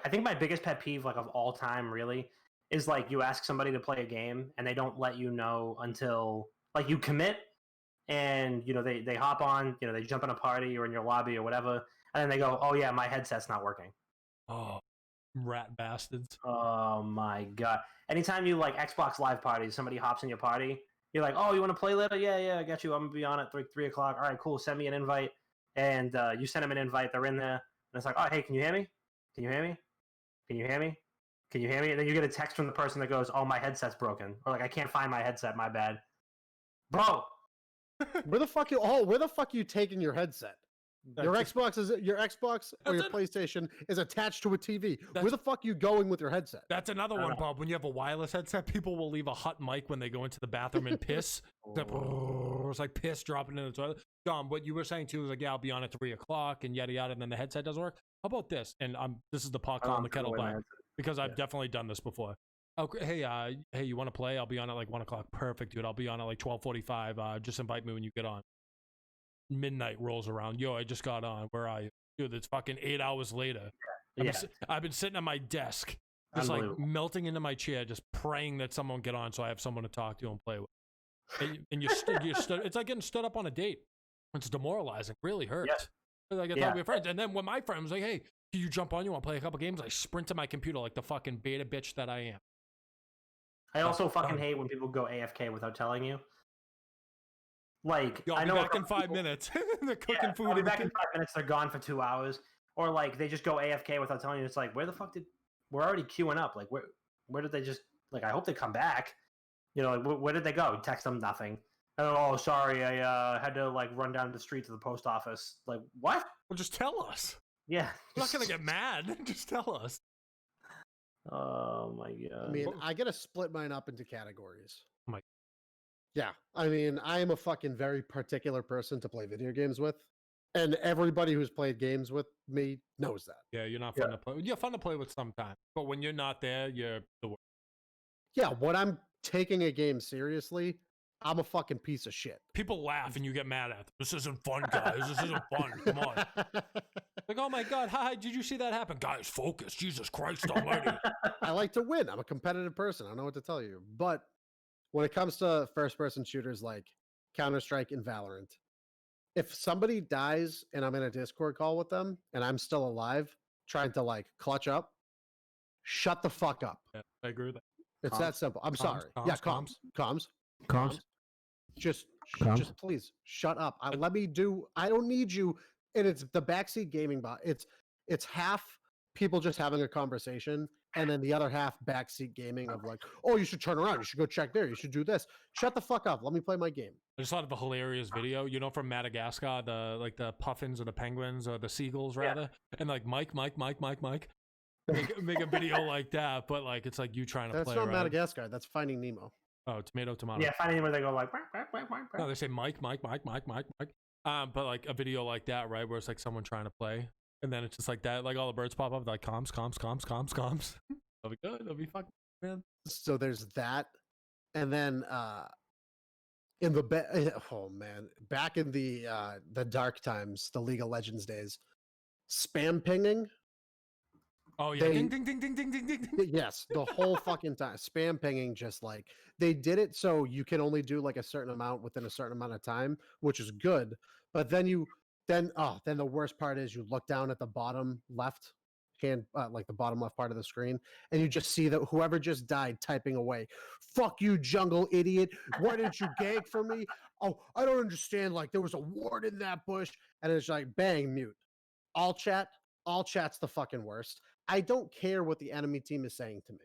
of all time, really, is like you ask somebody to play a game and they don't let you know until like you commit, and you know they hop on, you know they jump in a party or in your lobby or whatever, and then they go, oh yeah, my headset's not working. Oh. Rat bastards. Oh my god. Anytime you like Xbox Live parties, somebody hops in your party You're like, oh, you want to play later? Yeah, I got you. I'm gonna be on at 3 o'clock. All right, cool. Send me an invite, and you send them an invite. They're in there, and it's like, oh, hey, can you hear me? Can you hear me? Can you hear me? Can you hear me? And then you get a text from the person that goes, oh, my headset's broken, or like, I can't find my headset. My bad, bro. Where the fuck you taking your headset? Your Xbox or your PlayStation is attached to a TV. Where the fuck you going with your headset? That's another one, Bob. When you have a wireless headset, people will leave a hot mic when they go into the bathroom and piss. It's like piss dropping in the toilet. Dom, what you were saying too is like, yeah, I'll be on at 3 o'clock and yada yada, and then the headset doesn't work. How about this? And this is the pot calling the kettle black because I've definitely done this before. Oh, hey, you want to play? I'll be on at like 1 o'clock. Perfect, dude. I'll be on at like 12:45. Just invite me when you get on. Midnight rolls around. Yo, I just got on. Where are you? Dude, it's fucking 8 hours later. I've been sitting at my desk, just like melting into my chair, just praying that someone get on so I have someone to talk to and play with. And it's like getting stood up on a date. It's demoralizing. Really hurts. Like I thought we were friends. And then when my friend was like, hey, can you jump on? You want to play a couple games? I sprint to my computer like the fucking beta bitch that I am. I also fucking hate when people go AFK without telling you. Like, I'll be back in 5 minutes. They're cooking food. I'll be back in 5 minutes. They're gone for 2 hours. Or like they just go AFK without telling you. It's like, where the fuck we're already queuing up? Like, where did they just, like, I hope they come back. You know, like, where did they go? Text them nothing. And then, oh, sorry, I had to like run down the street to the post office. Like, what? Well, just tell us. Yeah. I'm not gonna get mad. Just tell us. Oh my god. I mean, I gotta split mine up into categories. Oh my. Yeah, I mean, I am a fucking very particular person to play video games with, and everybody who's played games with me knows that. Yeah, you're not fun to play with. You're fun to play with sometimes, but when you're not there, you're the worst. Yeah, when I'm taking a game seriously, I'm a fucking piece of shit. People laugh and you get mad at them. This isn't fun, guys. This isn't fun. Come on. Like, oh my god, hi, did you see that happen? Guys, focus. Jesus Christ almighty. I like to win. I'm a competitive person. I don't know what to tell you. But when it comes to first-person shooters like Counter-Strike and Valorant, if somebody dies and I'm in a Discord call with them and I'm still alive trying to like clutch up, shut the fuck up. Yeah, I agree with that. It's that simple. I'm sorry. Comms. Just please shut up. Let me do. I don't need you. And it's the backseat gaming bot. It's half people just having a conversation, and then the other half backseat gaming of like, oh, you should turn around. You should go check there. You should do this. Shut the fuck up. Let me play my game. I just thought of a hilarious video. You know, from Madagascar, the puffins or the penguins or the seagulls rather, and like Mike. Make a video like that, but like it's like you trying to play. That's not Madagascar. That's Finding Nemo. Oh, tomato. Yeah, Finding Nemo. They go like. No, they say Mike. But like a video like that, right, where it's like someone trying to play, and then it's just like that, like all the birds pop up, like comms. That'll be good. That'll be fucking man. So there's that, and then in the back in the dark times, the League of Legends days, spam pinging. Oh yeah, ding. Yes, the whole fucking time. Spam pinging, just like they did it so you can only do like a certain amount within a certain amount of time, which is good. But then the worst part is you look down at the bottom left hand, like the bottom left part of the screen, and you just see that whoever just died typing away. Fuck you, jungle idiot! Why didn't you gank for me? Oh, I don't understand. Like there was a ward in that bush, and it's like bang, mute. All chat's the fucking worst. I don't care what the enemy team is saying to me.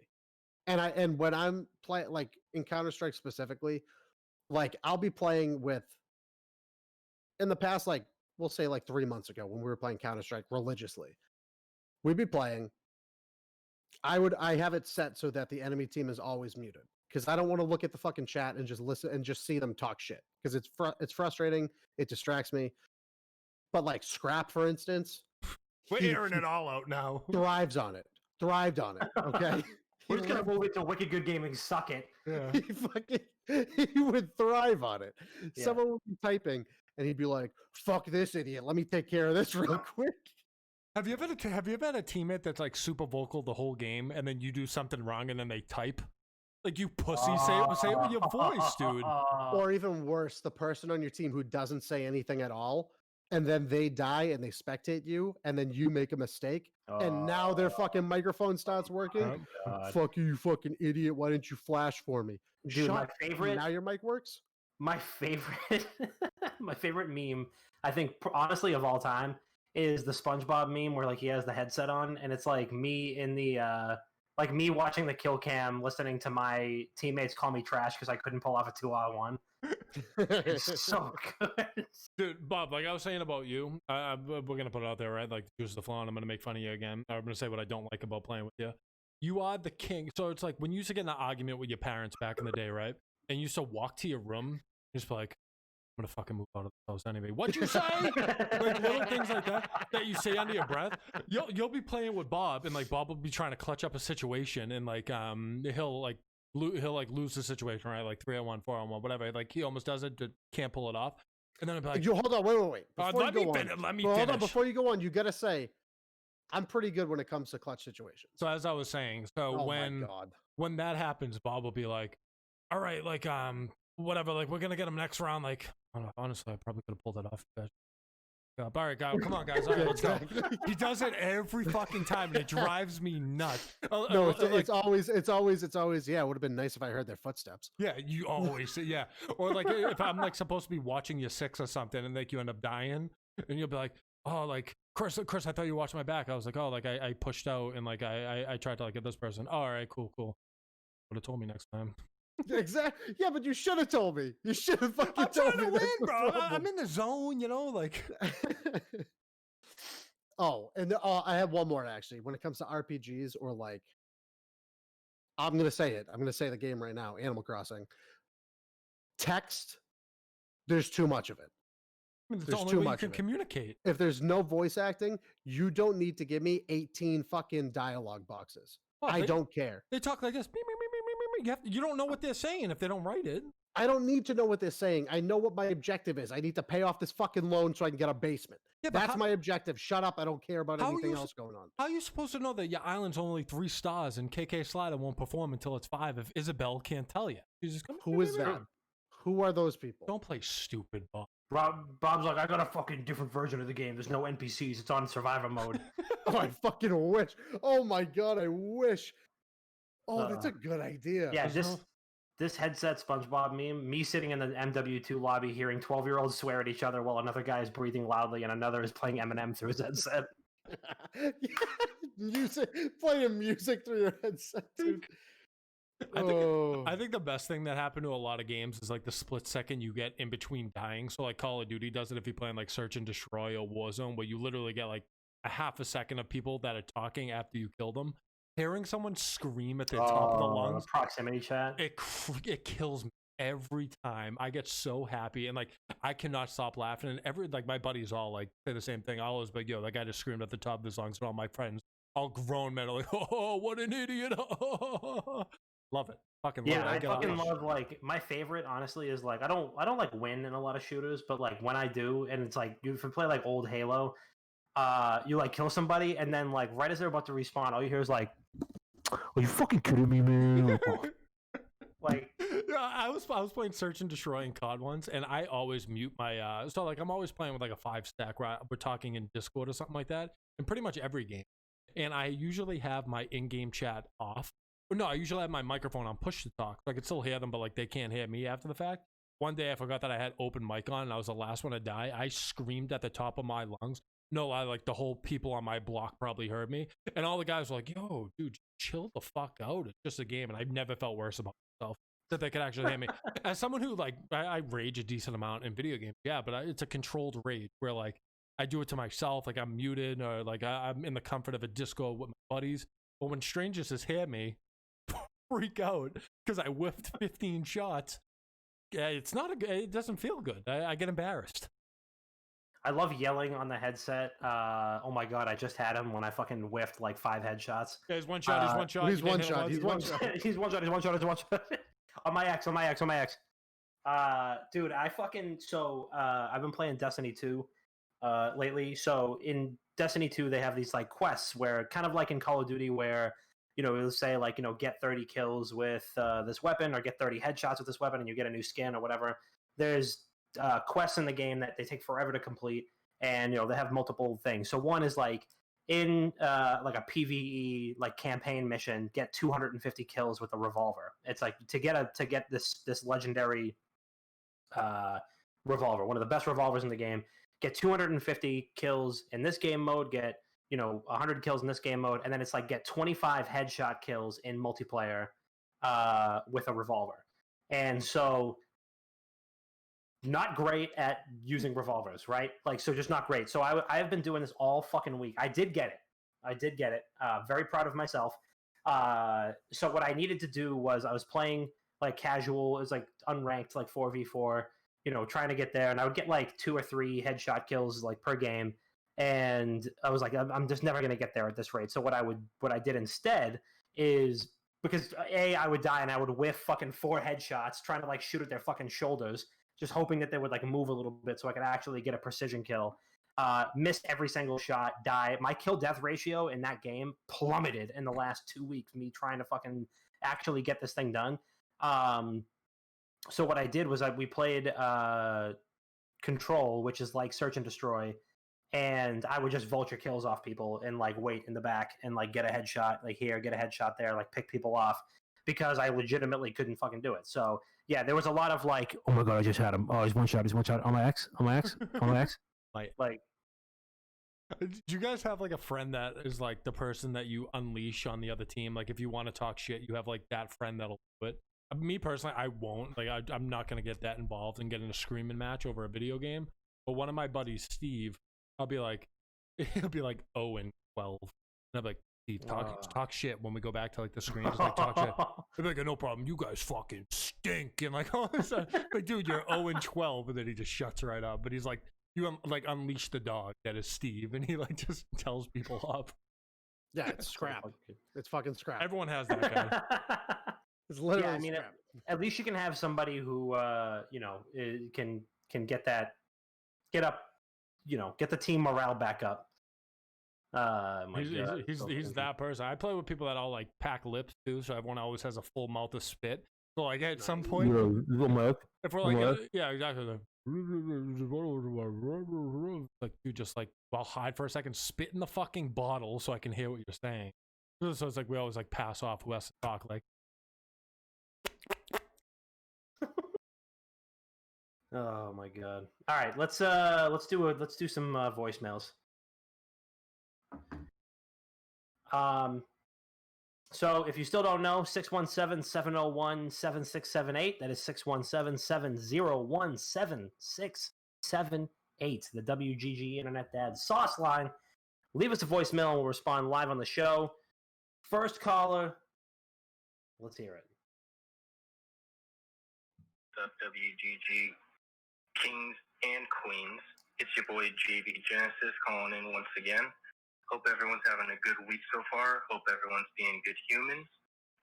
And when I'm playing, like in Counter-Strike specifically, like I'll be playing with, in the past, like we'll say like 3 months ago when we were playing Counter-Strike religiously, we'd be playing. I have it set so that the enemy team is always muted because I don't want to look at the fucking chat and just listen and just see them talk shit because it's frustrating. It distracts me. But like Scrap, for instance. We're airing it all out now. Thrived on it. Okay. We're just gonna move into Wicked Good Gaming. Suck it. Yeah. He would thrive on it. Yeah. Someone would be typing, and he'd be like, "Fuck this idiot. Let me take care of this real quick." Have you ever had a teammate that's like super vocal the whole game, and then you do something wrong, and then they type? Like, you pussy, say it with your voice, dude. Or even worse, the person on your team who doesn't say anything at all, and then they die and they spectate you, and then you make a mistake, and now their fucking microphone starts working. Fuck you, you fucking idiot. Why didn't you flash for me? Dude, my favorite. Now your mic works. My favorite, my favorite meme, I think, honestly, of all time, is the SpongeBob meme where like he has the headset on, and it's like me in the like me watching the kill cam, listening to my teammates call me trash because I couldn't pull off a 2-on-1. It's so good, dude. Bob, like I was saying about you, we're gonna put it out there, right? Like, choose the flaw, and I'm gonna make fun of you again. I'm gonna say what I don't like about playing with you. You are the king. So it's like when you used to get in an argument with your parents back in the day, right? And you used to walk to your room, just be like, I'm gonna fucking move out of the house anyway. What'd you say? Like little things like that you say under your breath. You'll be playing with Bob, and like Bob will be trying to clutch up a situation, and like he'll lose the situation, right? Like 3-on-1, 4-on-1, whatever. Like he almost does it, can't pull it off, and then I'll be like, you hold on, wait. Let me finish. Hold on, before you go on, you gotta say, I'm pretty good when it comes to clutch situations. So as I was saying, when that happens, Bob will be like, all right, like whatever, like we're gonna get him next round. Like, honestly, I probably could have pulled it off. All right, guys, come on, guys. All right, let's go. He does it every fucking time, and it drives me nuts. No, it's always. Yeah, it would have been nice if I heard their footsteps. Yeah, you always say, yeah. Or like if I'm like supposed to be watching you 6 or something, and like you end up dying, and you'll be like, oh, like Chris, I thought you watched my back. I was like, oh, like I pushed out, and like I tried to like get this person. Oh, all right, cool. Would have told me next time. Exactly. Yeah, but you should have told me. You should have fucking I'm told me. trying to win, bro. I'm in the zone, you know, like. And I have one more actually. When it comes to RPGs or like, I'm gonna say it. I'm gonna say the game right now. Animal Crossing. Text. There's too much of it. I mean, there's too much you can communicate. If there's no voice acting, you don't need to give me 18 fucking dialogue boxes. I don't care. They talk like this. You don't know what they're saying if they don't write it. I don't need to know what they're saying. I know what my objective is. I need to pay off this fucking loan so I can get a basement. Yeah, that's my objective. Shut up. I don't care about anything else going on. How are you supposed to know that your island's only 3 stars and KK Slider won't perform until it's 5 if Isabel can't tell you? Who is that? Who are those people? Don't play stupid, Bob. Bob's like, I got a fucking different version of the game. There's no NPCs. It's on survivor mode. Oh, I fucking wish. Oh my god, I wish. Oh, that's a good idea. Yeah, this headset SpongeBob meme, me sitting in the MW2 lobby hearing 12-year-olds swear at each other while another guy is breathing loudly and another is playing Eminem through his headset. Playing music through your headset, dude. I think the best thing that happened to a lot of games is like the split second you get in between dying. So like Call of Duty does it if you're playing like Search and Destroy or Warzone, where you literally get like a half a second of people that are talking after you kill them. Hearing someone scream at the top of the lungs, proximity chat, it kills me every time. I get so happy, and like I cannot stop laughing. And like my buddies all like say the same thing. I always be like, yo, that guy just screamed at the top of his lungs, and all my friends, all grown men, are like, oh, what an idiot! Love it, fucking love it. I fucking love, like, my favorite honestly is like I don't like win in a lot of shooters, but like when I do, and it's like if you play like old Halo. You like kill somebody, and then like right as they're about to respawn, all you hear is like, "Are you fucking kidding me, man?" Like, I was playing Search and Destroy in COD once, and I always mute my so like I'm always playing with like a 5 stack where we're talking in Discord or something like that, in pretty much every game, and I usually have my in-game chat off. No, I usually have my microphone on push to talk, so I can still hear them, but like they can't hear me after the fact. One day I forgot that I had open mic on, and I was the last one to die. I screamed at the top of my lungs. No lie, like the whole people on my block probably heard me, and all the guys were like, yo, dude, chill the fuck out. It's just a game. And I've never felt worse about myself that they could actually hear me. As someone who like, I rage a decent amount in video games. Yeah, but it's a controlled rage where like I do it to myself. Like I'm muted or like I'm in the comfort of a Discord with my buddies. But when strangers just hear me freak out because I whiffed 15 shots, it's not it doesn't feel good. I get embarrassed. I love yelling on the headset. Oh my god, I just had him when I fucking whiffed like 5 headshots. Yeah, he's one shot. He's one shot. He's one shot. He's one shot. He's one shot. On my X. Dude, I've been playing Destiny 2 lately. So in Destiny 2, they have these like quests where kind of like in Call of Duty where, you know, it'll say like, you know, get 30 kills with this weapon or get 30 headshots with this weapon and you get a new skin or whatever. There's quests in the game that they take forever to complete, and you know they have multiple things. So one is like in like a PvE like campaign mission, get 250 kills with a revolver. It's like to get this legendary revolver, one of the best revolvers in the game. Get 250 kills in this game mode. Get 100 kills in this game mode, and then it's like get 25 headshot kills in multiplayer with a revolver. And so, not great at using revolvers, right? Like, so just not great. So I have been doing this all fucking week. I did get it. Very proud of myself. So what I needed to do was I was playing like casual. It was like unranked, like 4v4. Trying to get there, and I would get like 2 or 3 headshot kills like per game. And I was like, I'm just never gonna get there at this rate. So what I did instead is, because I would die and I would whiff fucking 4 headshots trying to like shoot at their fucking shoulders, just hoping that they would like move a little bit so I could actually get a precision kill. Missed every single shot, die. My kill death ratio in that game plummeted in the last 2 weeks, me trying to fucking actually get this thing done. So what I did was we played Control, which is like search and destroy, and I would just vulture kills off people and like wait in the back and like get a headshot like here, get a headshot there, like pick people off, because I legitimately couldn't fucking do it. So yeah, there was a lot of like, oh my god, I just had him. Oh, he's one shot on my X. Like, do you guys have like a friend that is like the person that you unleash on the other team? Like if you want to talk shit, you have like that friend that'll do it. Me personally, I won't. Like I'm not gonna get that involved and get in a screaming match over a video game. But one of my buddies, Steve, he'll be like 0-12, and I'm like, Steve, talk shit when we go back to like the screen. Just like talk shit. He'll be like, no problem. You guys fucking stink, and like all this stuff. Like, dude, you're 0-12, and then he just shuts right up. But he's like, you like unleash the dog that is Steve, and he like just tells people up. Yeah, it's scrap. It's fucking scrap. Everyone has that guy. It's literally. Yeah, I mean, at least you can have somebody who can get the team morale back up. He's that person. I play with people that all like pack lips too, so everyone always has a full mouth of spit. So like at some point, if we're like, yeah, exactly. Like you just like, I'll hide for a second, spit in the fucking bottle so I can hear what you're saying. So it's like we always like pass off who has to talk. Like, oh my god! All right, let's do some voicemails. So if you still don't know, 617-701-7678. That is 617-701-7678. The WGG Internet Dad Sauce Line. Leave us a voicemail and we'll respond live on the show. First caller, let's hear it. What's up, WGG Kings and Queens? It's your boy JB Genesis calling in once again. Hope everyone's having a good week so far. Hope everyone's being good humans.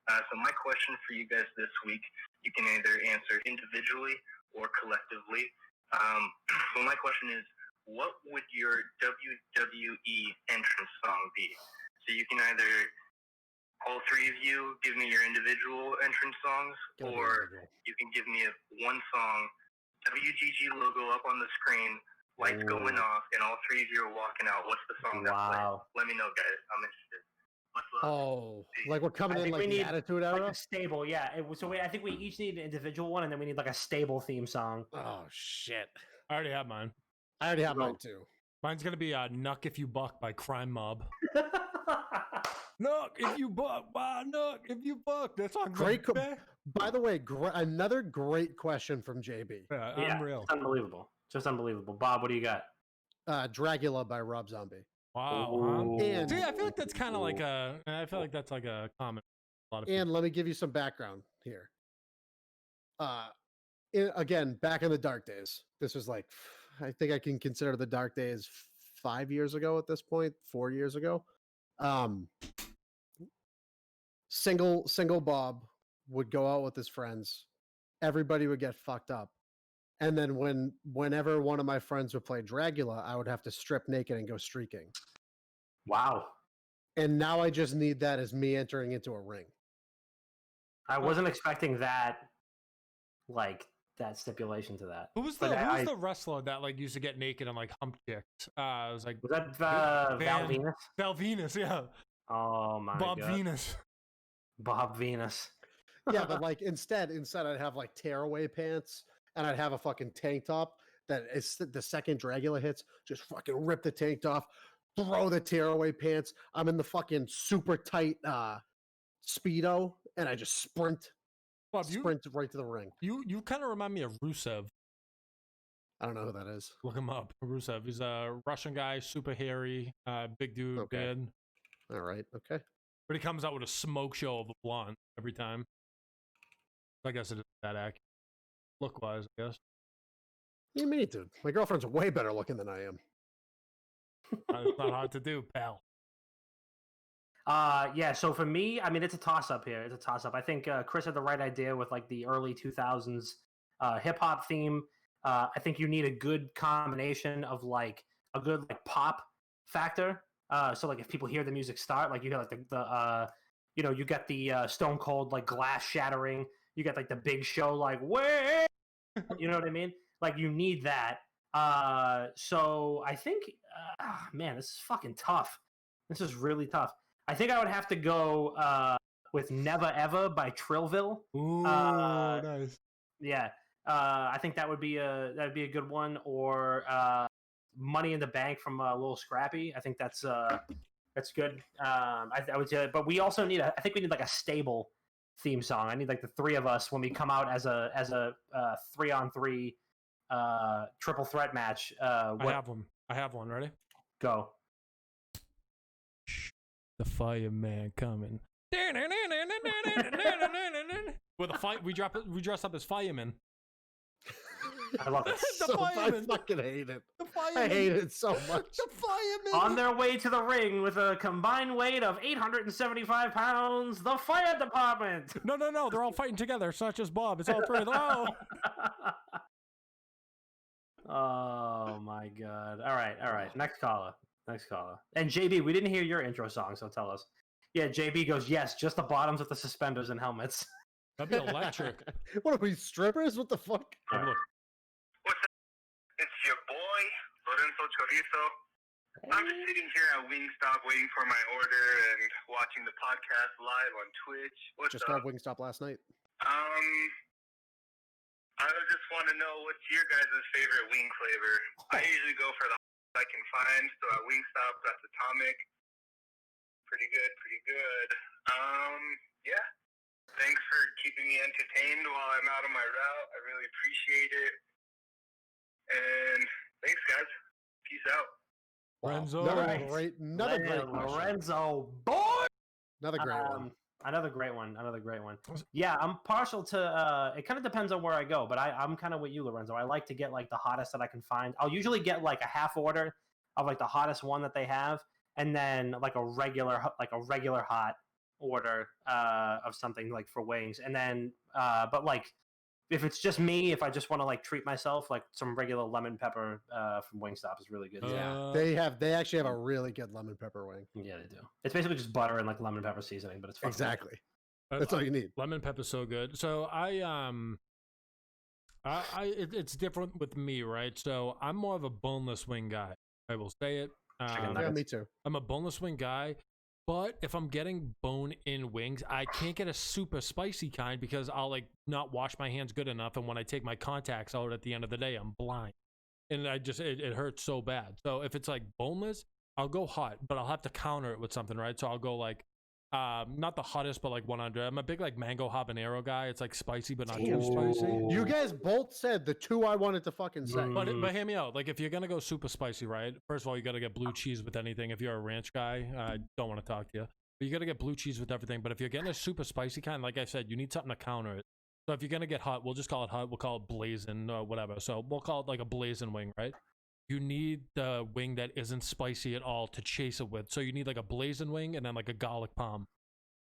So my question for you guys this week, you can either answer individually or collectively. So my question is, what would your WWE entrance song be? So you can either, all 3 of you, give me your individual entrance songs, or you can give me one song, WGG logo up on the screen, lights going off, and all 3 of you are walking out. What's the song that plays? Let me know, guys. I'm interested. Oh, like we're coming in like the Attitude Era? Like a stable, yeah. I think we each need an individual one, and then we need like a stable theme song. Oh, shit. I already have mine. I already have mine, too. Mine's going to be Nuck If You Buck by Crime Mob. Nuck if you buck. Why Nuck if you buck? That's on great. By the way, another great question from JB. Yeah, unreal. It's unbelievable. Just unbelievable. Bob, what do you got? Dragula by Rob Zombie. Wow. And, see, I feel like that's kind of like I feel like that's like a common. A lot of people. Let me give you some background here. Again, back in the dark days. This was like, I think I can consider the dark days 5 years ago at this point, 4 years ago. Single Bob would go out with his friends. Everybody would get fucked up. And then whenever one of my friends would play Dragula, I would have to strip naked and go streaking. Wow. And now I just need that as me entering into a ring. I wasn't expecting that, like, stipulation to that. Who was the wrestler that like used to get naked and like hump chicks? It was like that Val Venus? Val Venus, yeah. Oh my Bob god, Venus. Bob Venus. Yeah, but like instead I'd have like tearaway pants and I'd have a fucking tank top that is the second Dragula hits, just fucking rip the tank top, throw the tearaway pants. I'm in the fucking super tight Speedo and I just sprint Bob, right to the ring. You kind of remind me of Rusev. I don't know who that is. Look him up. Rusev. He's a Russian guy, super hairy, big dude, Okay. beard. All right, okay. But he comes out with a smoke show of a blonde every time. I guess it isn't that accurate. Look-wise, I guess. You mean, dude? My girlfriend's way better looking than I am. It's not hard to do, pal. Yeah, so for me, I mean, it's a toss-up here. It's a toss-up. I think Chris had the right idea with like the early 2000s hip-hop theme. I think you need a good combination of like a good like pop factor. So like if people hear the music start, like you hear like the you know, you got the Stone Cold like glass shattering. You got like the Big Show like way, you know what I mean? Like you need that. So I think, man, this is fucking tough. This is really tough. I think I would have to go with "Never Ever" by Trillville. Ooh, nice. Yeah, I think that would be a good one. Or "Money in the Bank" from Lil Scrappy. I think that's good. I would say, but we also need I think we need like a stable theme song. I need like the three of us when we come out as a 3-on-3 triple threat match. I have one. Ready? Go. The fireman coming. With a fight, we dress up as firemen. I love it. I fucking hate it. I hate it so much. The firemen. On their way to the ring with a combined weight of 875 pounds, the fire department. No. They're all fighting together. It's not just Bob. It's all three of them. Oh. Oh my god. All right. Next caller. And JB, we didn't hear your intro song, so tell us. Yeah, JB goes, yes, just the bottoms with the suspenders and helmets. That'd be electric. What are we, strippers? What the fuck? Oh, look. What's up? It's your boy, Lorenzo Chorizo. I'm just sitting here at Wingstop waiting for my order and watching the podcast live on Twitch. What's Just up? got Wingstop last night. I just want to know what's your guys' favorite wing flavor. I usually go for the I can find, so at Wingstop, that's Atomic. Pretty good. Yeah. Thanks for keeping me entertained while I'm out on my route. I really appreciate it. And thanks, guys. Peace out. Lorenzo. Another great Lorenzo, boy. Another great one. Another great one. Yeah, I'm partial to. It kind of depends on where I go, but I'm kind of with you, Lorenzo. I like to get like the hottest that I can find. I'll usually get like a half order of like the hottest one that they have, and then like a regular hot order of something like for wings, and then but like if it's just me, if I just want to like treat myself, like some regular lemon pepper from Wingstop is really good. Yeah, they actually have a really good lemon pepper wing. Yeah, they do. It's basically just butter and like lemon pepper seasoning, but it's fucking exactly. That's all you need. Lemon pepper's so good. So it's different with me, right? So I'm more of a boneless wing guy. I will say it. Yeah, me too. I'm a boneless wing guy. But if I'm getting bone-in wings, I can't get a super spicy kind because I'll like not wash my hands good enough, and when I take my contacts out at the end of the day, I'm blind, and it hurts so bad. So if it's like boneless, I'll go hot, but I'll have to counter it with something, right? So I'll go like not the hottest, but like 100. I'm a big like mango habanero guy. It's like spicy, but not too spicy. You guys both said the two I wanted to fucking say. But hear me out. Like if you're gonna go super spicy, right? First of all, you gotta get blue cheese with anything. If you're a ranch guy, I don't want to talk to you. But you gotta get blue cheese with everything. But if you're getting a super spicy kind, like I said, you need something to counter it. So if you're gonna get hot, we'll just call it hot. We'll call it blazing or whatever. So we'll call it like a blazing wing, right? You need the wing that isn't spicy at all to chase it with. So you need like a blazing wing and then like a garlic palm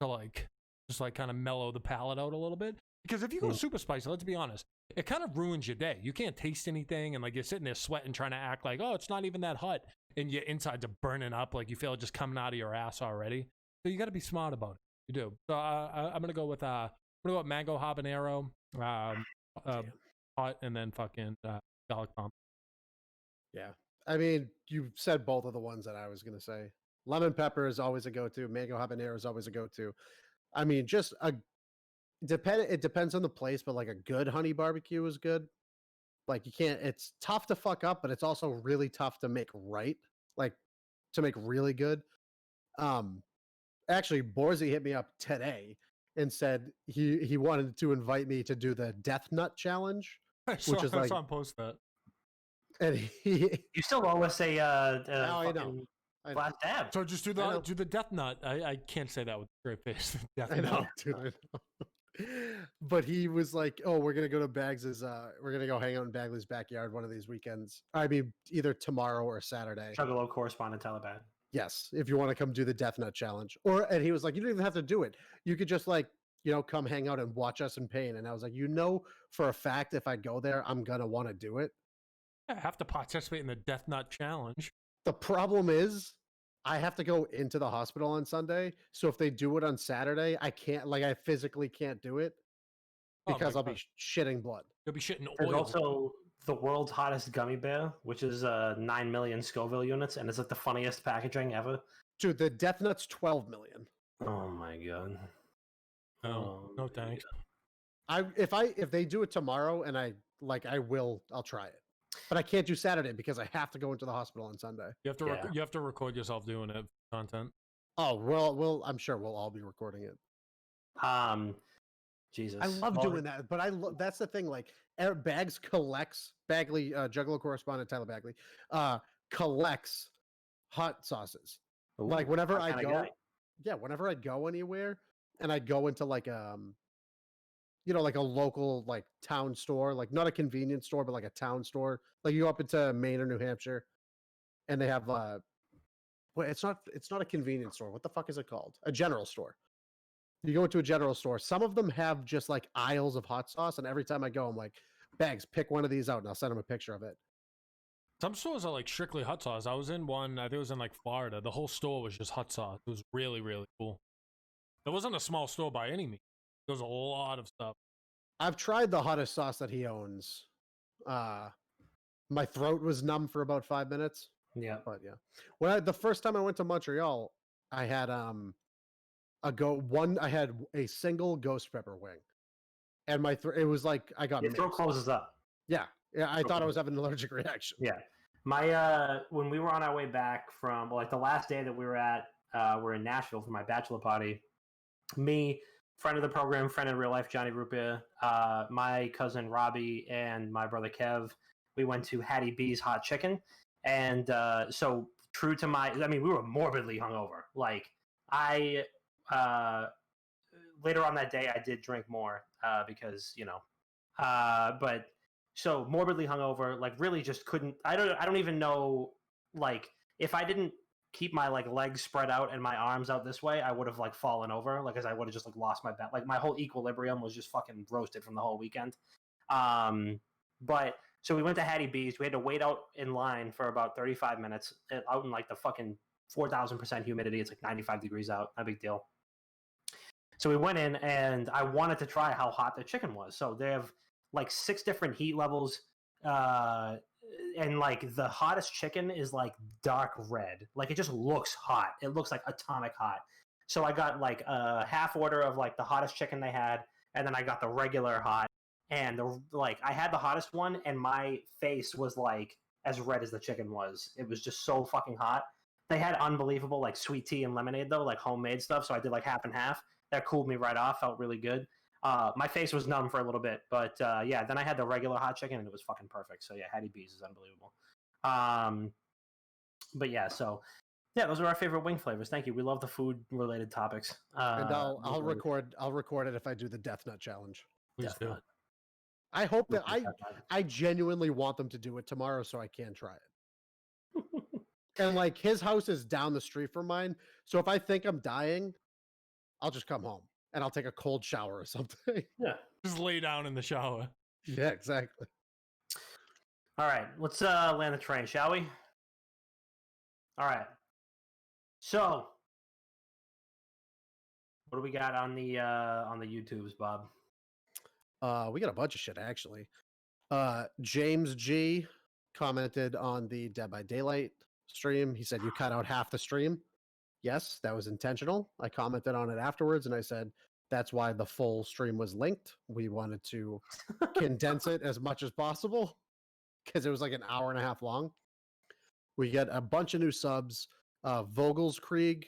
to like just like kind of mellow the palate out a little bit. Because if you go super spicy, let's be honest, it kind of ruins your day. You can't taste anything, and like you're sitting there sweating, trying to act like, oh, it's not even that hot, and your insides are burning up, like you feel it just coming out of your ass already. So you got to be smart about it. You do. So I'm gonna go with mango habanero, hot, and then fucking garlic palm. Yeah. I mean, you said both of the ones that I was going to say. Lemon pepper is always a go-to. Mango habanero is always a go-to. I mean, just it depends on the place, but like a good honey barbecue is good. Like you can't, it's tough to fuck up, but it's also really tough to make right. Like to make really good. Actually, Borzy hit me up today and said he wanted to invite me to do the Death Nut Challenge, I which is like, saw him post that. and he, You still owe us a I know. fucking last dab. So just do the death nut. I can't say that with a straight face. Death I know, nut. dude. I know. But he was like, "Oh, we're gonna go to Bags's. We're gonna go hang out in Bagley's backyard one of these weekends. I mean, either tomorrow or Saturday." Juggalo correspondent Taliban. Yes, if you want to come do the Death Nut Challenge, and he was like, "You don't even have to do it. You could just like, come hang out and watch us in pain." And I was like, for a fact, if I go there, I'm gonna want to do it. I have to participate in the death nut challenge. The problem is, I have to go into the hospital on Sunday. So if they do it on Saturday, I can't. Like, I physically can't do it because I'll be shitting blood. You'll be shitting There's oil. also the world's hottest gummy bear, which is 9 million Scoville units, and it's like the funniest packaging ever. Dude, the Death Nut's 12 million. Oh my god. No thanks. If they do it tomorrow and I'll try it. But I can't do Saturday because I have to go into the hospital on Sunday. You have to record yourself doing it content. Oh, well, I'm sure we'll all be recording it. Jesus. I love doing that, but that's the thing. Like, Bags collects Bagley, Juggalo correspondent Tyler Bagley, collects hot sauces. Ooh, like whenever I go, guy. whenever I go anywhere, and I go into like like a local like town store, like not a convenience store, but like a town store. Like you go up into Maine or New Hampshire, and they have it's not a convenience store. What the fuck is it called? A general store. You go into a general store. Some of them have just like aisles of hot sauce, and every time I go, I'm like, Bags, pick one of these out, and I'll send them a picture of it. Some stores are like strictly hot sauce. I was in one, I think it was in like Florida. The whole store was just hot sauce. It was really, really cool. It wasn't a small store by any means. There was a lot of stuff. I've tried the hottest sauce that he owns. My throat was numb for about 5 minutes. Yeah. But yeah. The first time I went to Montreal, I had I had a single ghost pepper wing. And it was like I got your throat closes up. Yeah. Yeah, I thought I was having an allergic reaction. Yeah. My when we were on our way back from the last day that we were we're in Nashville for my bachelor party. Me, friend of the program, friend in real life, Johnny Rupia, my cousin Robbie, and my brother Kev, we went to Hattie B's Hot Chicken. And so true to we were morbidly hungover. Like later on that day, I did drink more because, but so morbidly hungover, like really just couldn't, I don't even know, like if I didn't keep my legs spread out and my arms out this way, I would have fallen over, as I would have just lost my bet. Like my whole equilibrium was just fucking roasted from the whole weekend. But so we went to Hattie B's. We had to wait out in line for about 35 minutes out in the fucking 4,000% humidity. It's 95 degrees out. No big deal. So we went in and I wanted to try how hot the chicken was. So they have 6 different heat levels. And the hottest chicken is dark red. It just looks hot. It looks like atomic hot. So I got a half order of the hottest chicken they had, and then I got the regular hot. And I had the hottest one, and my face was as red as the chicken was. It was just so fucking hot. They had unbelievable sweet tea and lemonade though, homemade stuff. So I did half and half. That cooled me right off. Felt really good. My face was numb for a little bit, but then I had the regular hot chicken, and it was fucking perfect. So yeah, Hattie B's is unbelievable. But yeah, so yeah, those are our favorite wing flavors. Thank you. We love the food related topics. And I'll record it if I do the Death Nut Challenge. Please do. I hope that I genuinely want them to do it tomorrow so I can try it. And his house is down the street from mine, so if I think I'm dying, I'll just come home and I'll take a cold shower or something. Yeah, just lay down in the shower. Yeah, exactly. All right, let's land the train, shall we? All right. So, what do we got on the YouTubes, Bob? We got a bunch of shit actually. James G commented on the Dead by Daylight stream. He said, "You cut out half the stream." Yes, that was intentional. I commented on it afterwards and I said, that's why the full stream was linked. We wanted to condense it as much as possible because it was like an hour and a half long. We get a bunch of new subs. Vogelskrieg,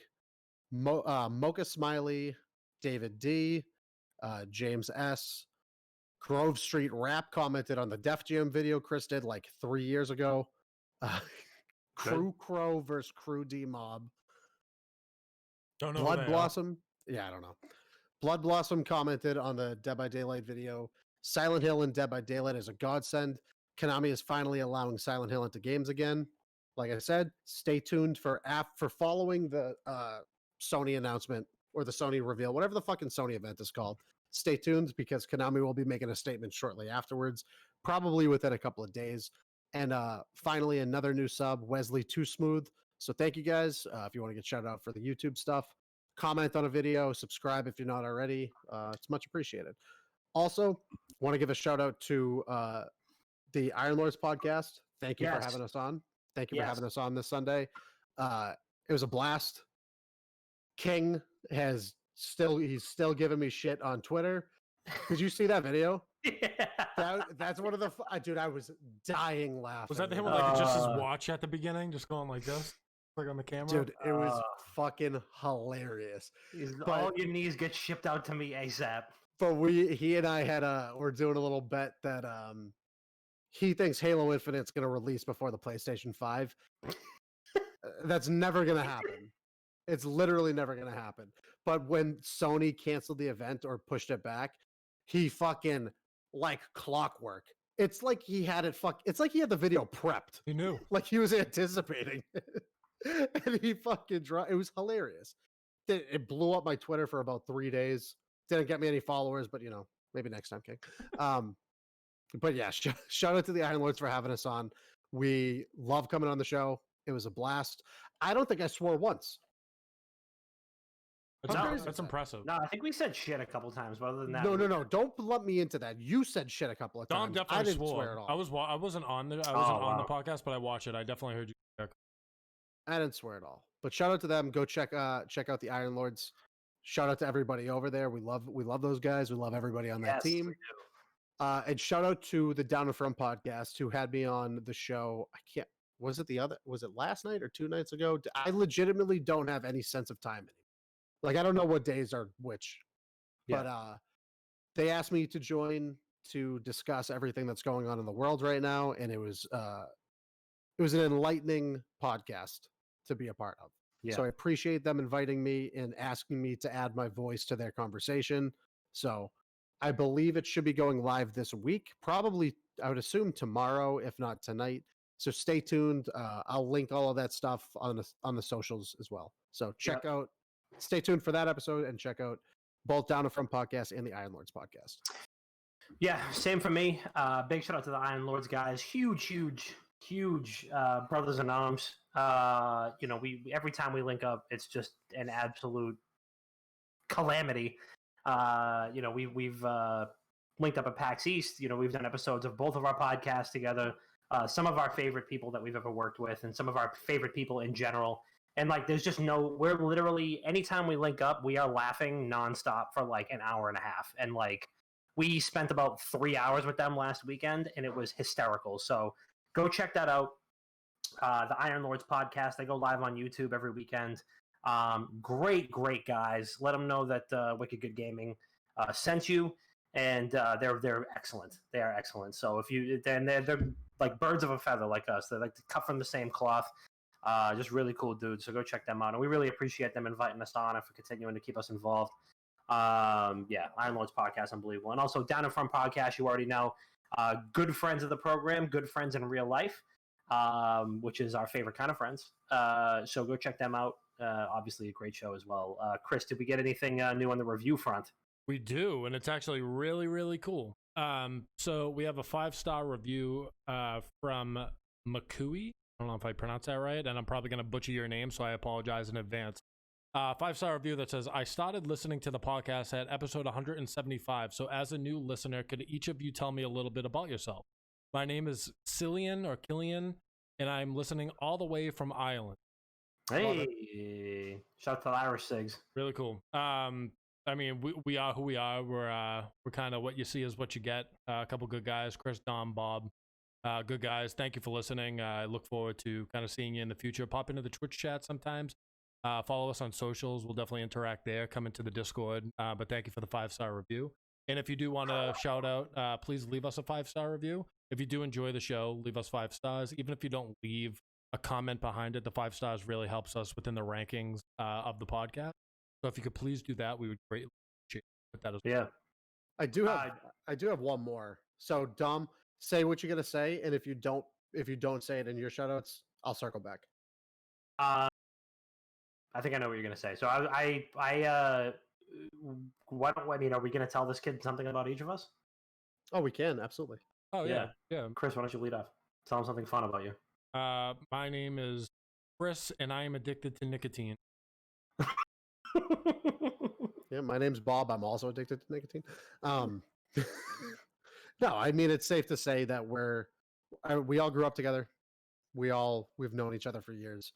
Mocha Smiley, David D, James S, Grove Street Rap commented on the Def Jam video Chris did like 3 years ago. Crew Crow versus Crew D Mob. Don't know Blood Blossom. Yeah, I don't know. Blood Blossom commented on the Dead by Daylight video. Silent Hill and Dead by Daylight is a godsend. Konami is finally allowing Silent Hill into games again. Like I said, stay tuned for following the Sony announcement or the Sony reveal, whatever the fucking Sony event is called. Stay tuned because Konami will be making a statement shortly afterwards, probably within a couple of days. And finally, another new sub, Wesley Too Smooth. So thank you guys. If you want to get shout out for the YouTube stuff, comment on a video, subscribe if you're not already. It's much appreciated. Also, want to give a shout out to the Iron Lords podcast. Thank you for having us on. Thank you for having us on this Sunday. It was a blast. King he's still giving me shit on Twitter. Did you see that video? Yeah. That's one of the dude. I was dying laughing. Was that the him with like just his watch at the beginning, just going like this, like on the camera? Dude, it was fucking hilarious. All your knees get shipped out to me ASAP. But he and I had we're doing a little bet that he thinks Halo Infinite's going to release before the PlayStation 5. That's never going to happen. It's literally never going to happen. But when Sony canceled the event or pushed it back, he fucking like clockwork. It's like he had it it's like he had the video prepped. He knew. Like he was anticipating. And he fucking it was hilarious. It blew up my Twitter for about 3 days. Didn't get me any followers, but maybe next time, King. But yeah, shout out to the Iron Lords for having us on. We love coming on the show. It was a blast. I don't think I swore once. That's impressive. No, I think we said shit a couple times, but other than that, no. Don't let me into that. You said shit a couple of times. Dom definitely I didn't swore. swear at all. I wasn't on the podcast, but I watched it. I definitely heard you. I didn't swear at all. But shout out to them. Go check out the Iron Lords. Shout out to everybody over there. We love those guys. We love everybody on that team. We do. And shout out to the Down and From podcast who had me on the show. Was it last night or 2 nights ago? I legitimately don't have any sense of time anymore. Like, I don't know what days are which, but they asked me to join to discuss everything that's going on in the world right now. And it was an enlightening podcast to be a part of. Yeah. So I appreciate them inviting me and asking me to add my voice to their conversation. So I believe it should be going live this week. Probably, I would assume tomorrow, if not tonight. So stay tuned. I'll link all of that stuff on the socials as well. So stay tuned for that episode and check out both Down and From podcast and the Iron Lords podcast. Yeah, same for me. Big shout out to the Iron Lords guys. Huge brothers in arms. We every time we link up, it's just an absolute calamity. We've linked up at PAX East. We've done episodes of both of our podcasts together. Some of our favorite people that we've ever worked with, and some of our favorite people in general. And there's just we're literally, anytime we link up, we are laughing nonstop for like an hour and a half. And we spent about 3 hours with them last weekend, and it was hysterical. So go check that out. The Iron Lords podcast. They go live on YouTube every weekend. Great guys. Let them know that Wicked Good Gaming sent you, and they're excellent. They are excellent. So they're like birds of a feather like us. They're like cut from the same cloth. Just really cool dudes. So go check them out, and we really appreciate them inviting us on and for continuing to keep us involved. Iron Lords podcast, unbelievable, and also Down and From podcast. You already know, good friends of the program, good friends in real life, which is our favorite kind of friends. So go check them out. Obviously, a great show as well. Chris, did we get anything new on the review front? We do, and it's actually really, really cool. So we have a 5-star review from Makui. I don't know if I pronounced that right, and I'm probably going to butcher your name, so I apologize in advance. 5-star review that says, I started listening to the podcast at episode 175, so as a new listener, could each of you tell me a little bit about yourself? My name is Cillian or Killian, and I'm listening all the way from Ireland. Hey, shout out to the Irish Sigs. Really cool. I mean, we are who we are. We're kind of what you see is what you get. A couple good guys, Chris, Dom, Bob. Good guys. Thank you for listening. I look forward to kind of seeing you in the future. Pop into the Twitch chat sometimes. Follow us on socials. We'll definitely interact there. Come into the Discord. But thank you for the 5-star review. And if you do want to shout out, please leave us a 5-star review. If you do enjoy the show, leave us 5 stars. Even if you don't leave a comment behind it, the 5 stars really helps us within the rankings of the podcast. So if you could please do that, we would greatly appreciate that as well. Yeah. I do have one more. So Dom, say what you're gonna say, and if you don't say it in your shoutouts, I'll circle back. I think I know what you're gonna say. So why don't I mean, are we gonna tell this kid something about each of us? Oh, we can, absolutely. Oh yeah. Chris, why don't you lead off? Tell him something fun about you. My name is Chris, and I am addicted to nicotine. Yeah, my name's Bob. I'm also addicted to nicotine. No, I mean, it's safe to say that we all grew up together. We've known each other for years.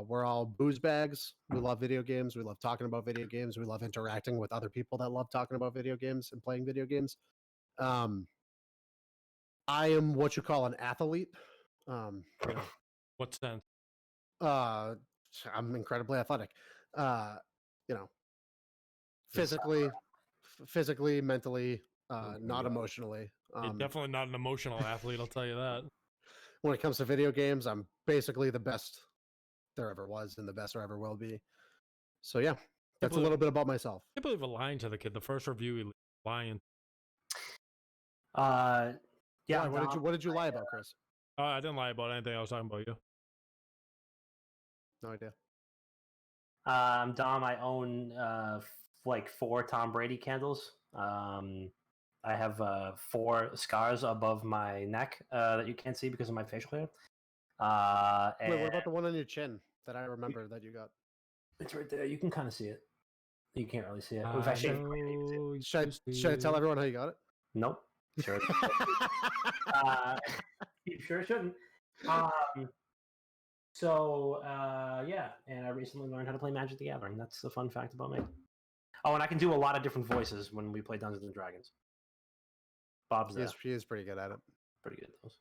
We're all booze bags. We love video games. We love talking about video games. We love interacting with other people that love talking about video games and playing video games. I am what you call an athlete. What sense? I'm incredibly athletic. Physically, mentally, not emotionally. You're definitely not an emotional athlete, I'll tell you that. When it comes to video games, I'm basically the best there ever was and the best there ever will be. So yeah, that's a little bit about myself. I can't believe we're lying to the kid. The first review, he lying. Yeah. What did you lie about, Chris? I didn't lie about anything. I was talking about you. No idea. Dom, I own like 4 Tom Brady candles. I have 4 scars above my neck that you can't see because of my facial hair. Wait, what about the one on your chin that I remember that you got? It's right there. You can kind of see it. You can't really see it. If I shave should I tell everyone how you got it? Nope. Sure. You sure shouldn't. Yeah, and I recently learned how to play Magic the Gathering. That's the fun fact about me. Oh, and I can do a lot of different voices when we play Dungeons and Dragons. Bob's there. He is pretty good at it. Pretty good. Those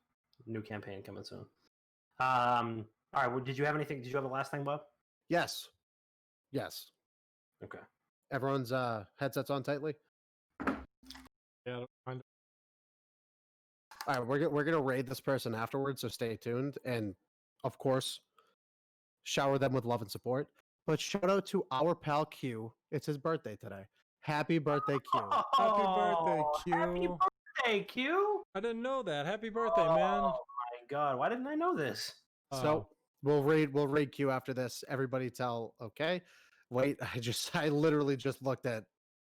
new campaign coming soon. All right. Well, did you have anything? Did you have a last thing, Bob? Yes. Okay. Everyone's headsets on tightly. Yeah. All right, we're gonna raid this person afterwards, so stay tuned, and of course, shower them with love and support. But shout out to our pal Q. It's his birthday today. Happy birthday, Q! Happy birthday, Q! Happy birthday, Q! I didn't know that. Happy birthday, man! Oh my god! Why didn't I know this? So we'll raid Q after this. Everybody tell okay. Wait, I literally just looked at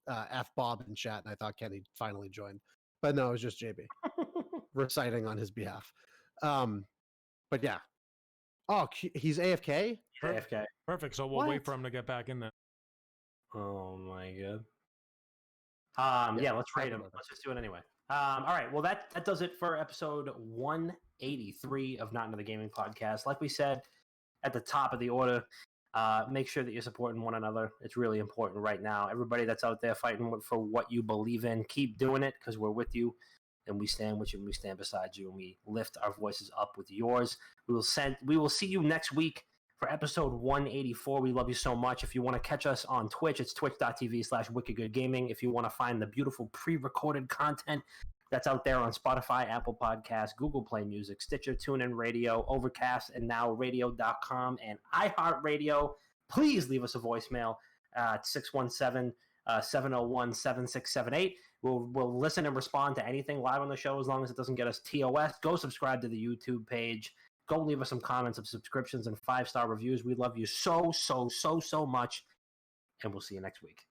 F Bob in chat and I thought Kenny finally joined, but no, it was just JB reciting on his behalf. But yeah. Oh, he's AFK? AFK. Perfect. So we'll wait for him to get back in there. Oh my god. Yeah, let's rate him. Let's just do it anyway. All right. Well, that does it for episode 183 of Not Into the Gaming Podcast. Like we said at the top of the order, make sure that you're supporting one another. It's really important right now. Everybody that's out there fighting for what you believe in, keep doing it because we're with you. And we stand with you, and we stand beside you, and we lift our voices up with yours. We will see you next week for episode 184. We love you so much. If you want to catch us on Twitch, it's twitch.tv/wickedgoodgaming. If you want to find the beautiful pre-recorded content that's out there on Spotify, Apple Podcasts, Google Play Music, Stitcher, TuneIn Radio, Overcast, and now radio.com and iHeartRadio, please leave us a voicemail at 617-701-7678. We'll listen and respond to anything live on the show as long as it doesn't get us TOS. Go subscribe to the YouTube page. Go leave us some comments of subscriptions and 5-star reviews. We love you so much, and we'll see you next week.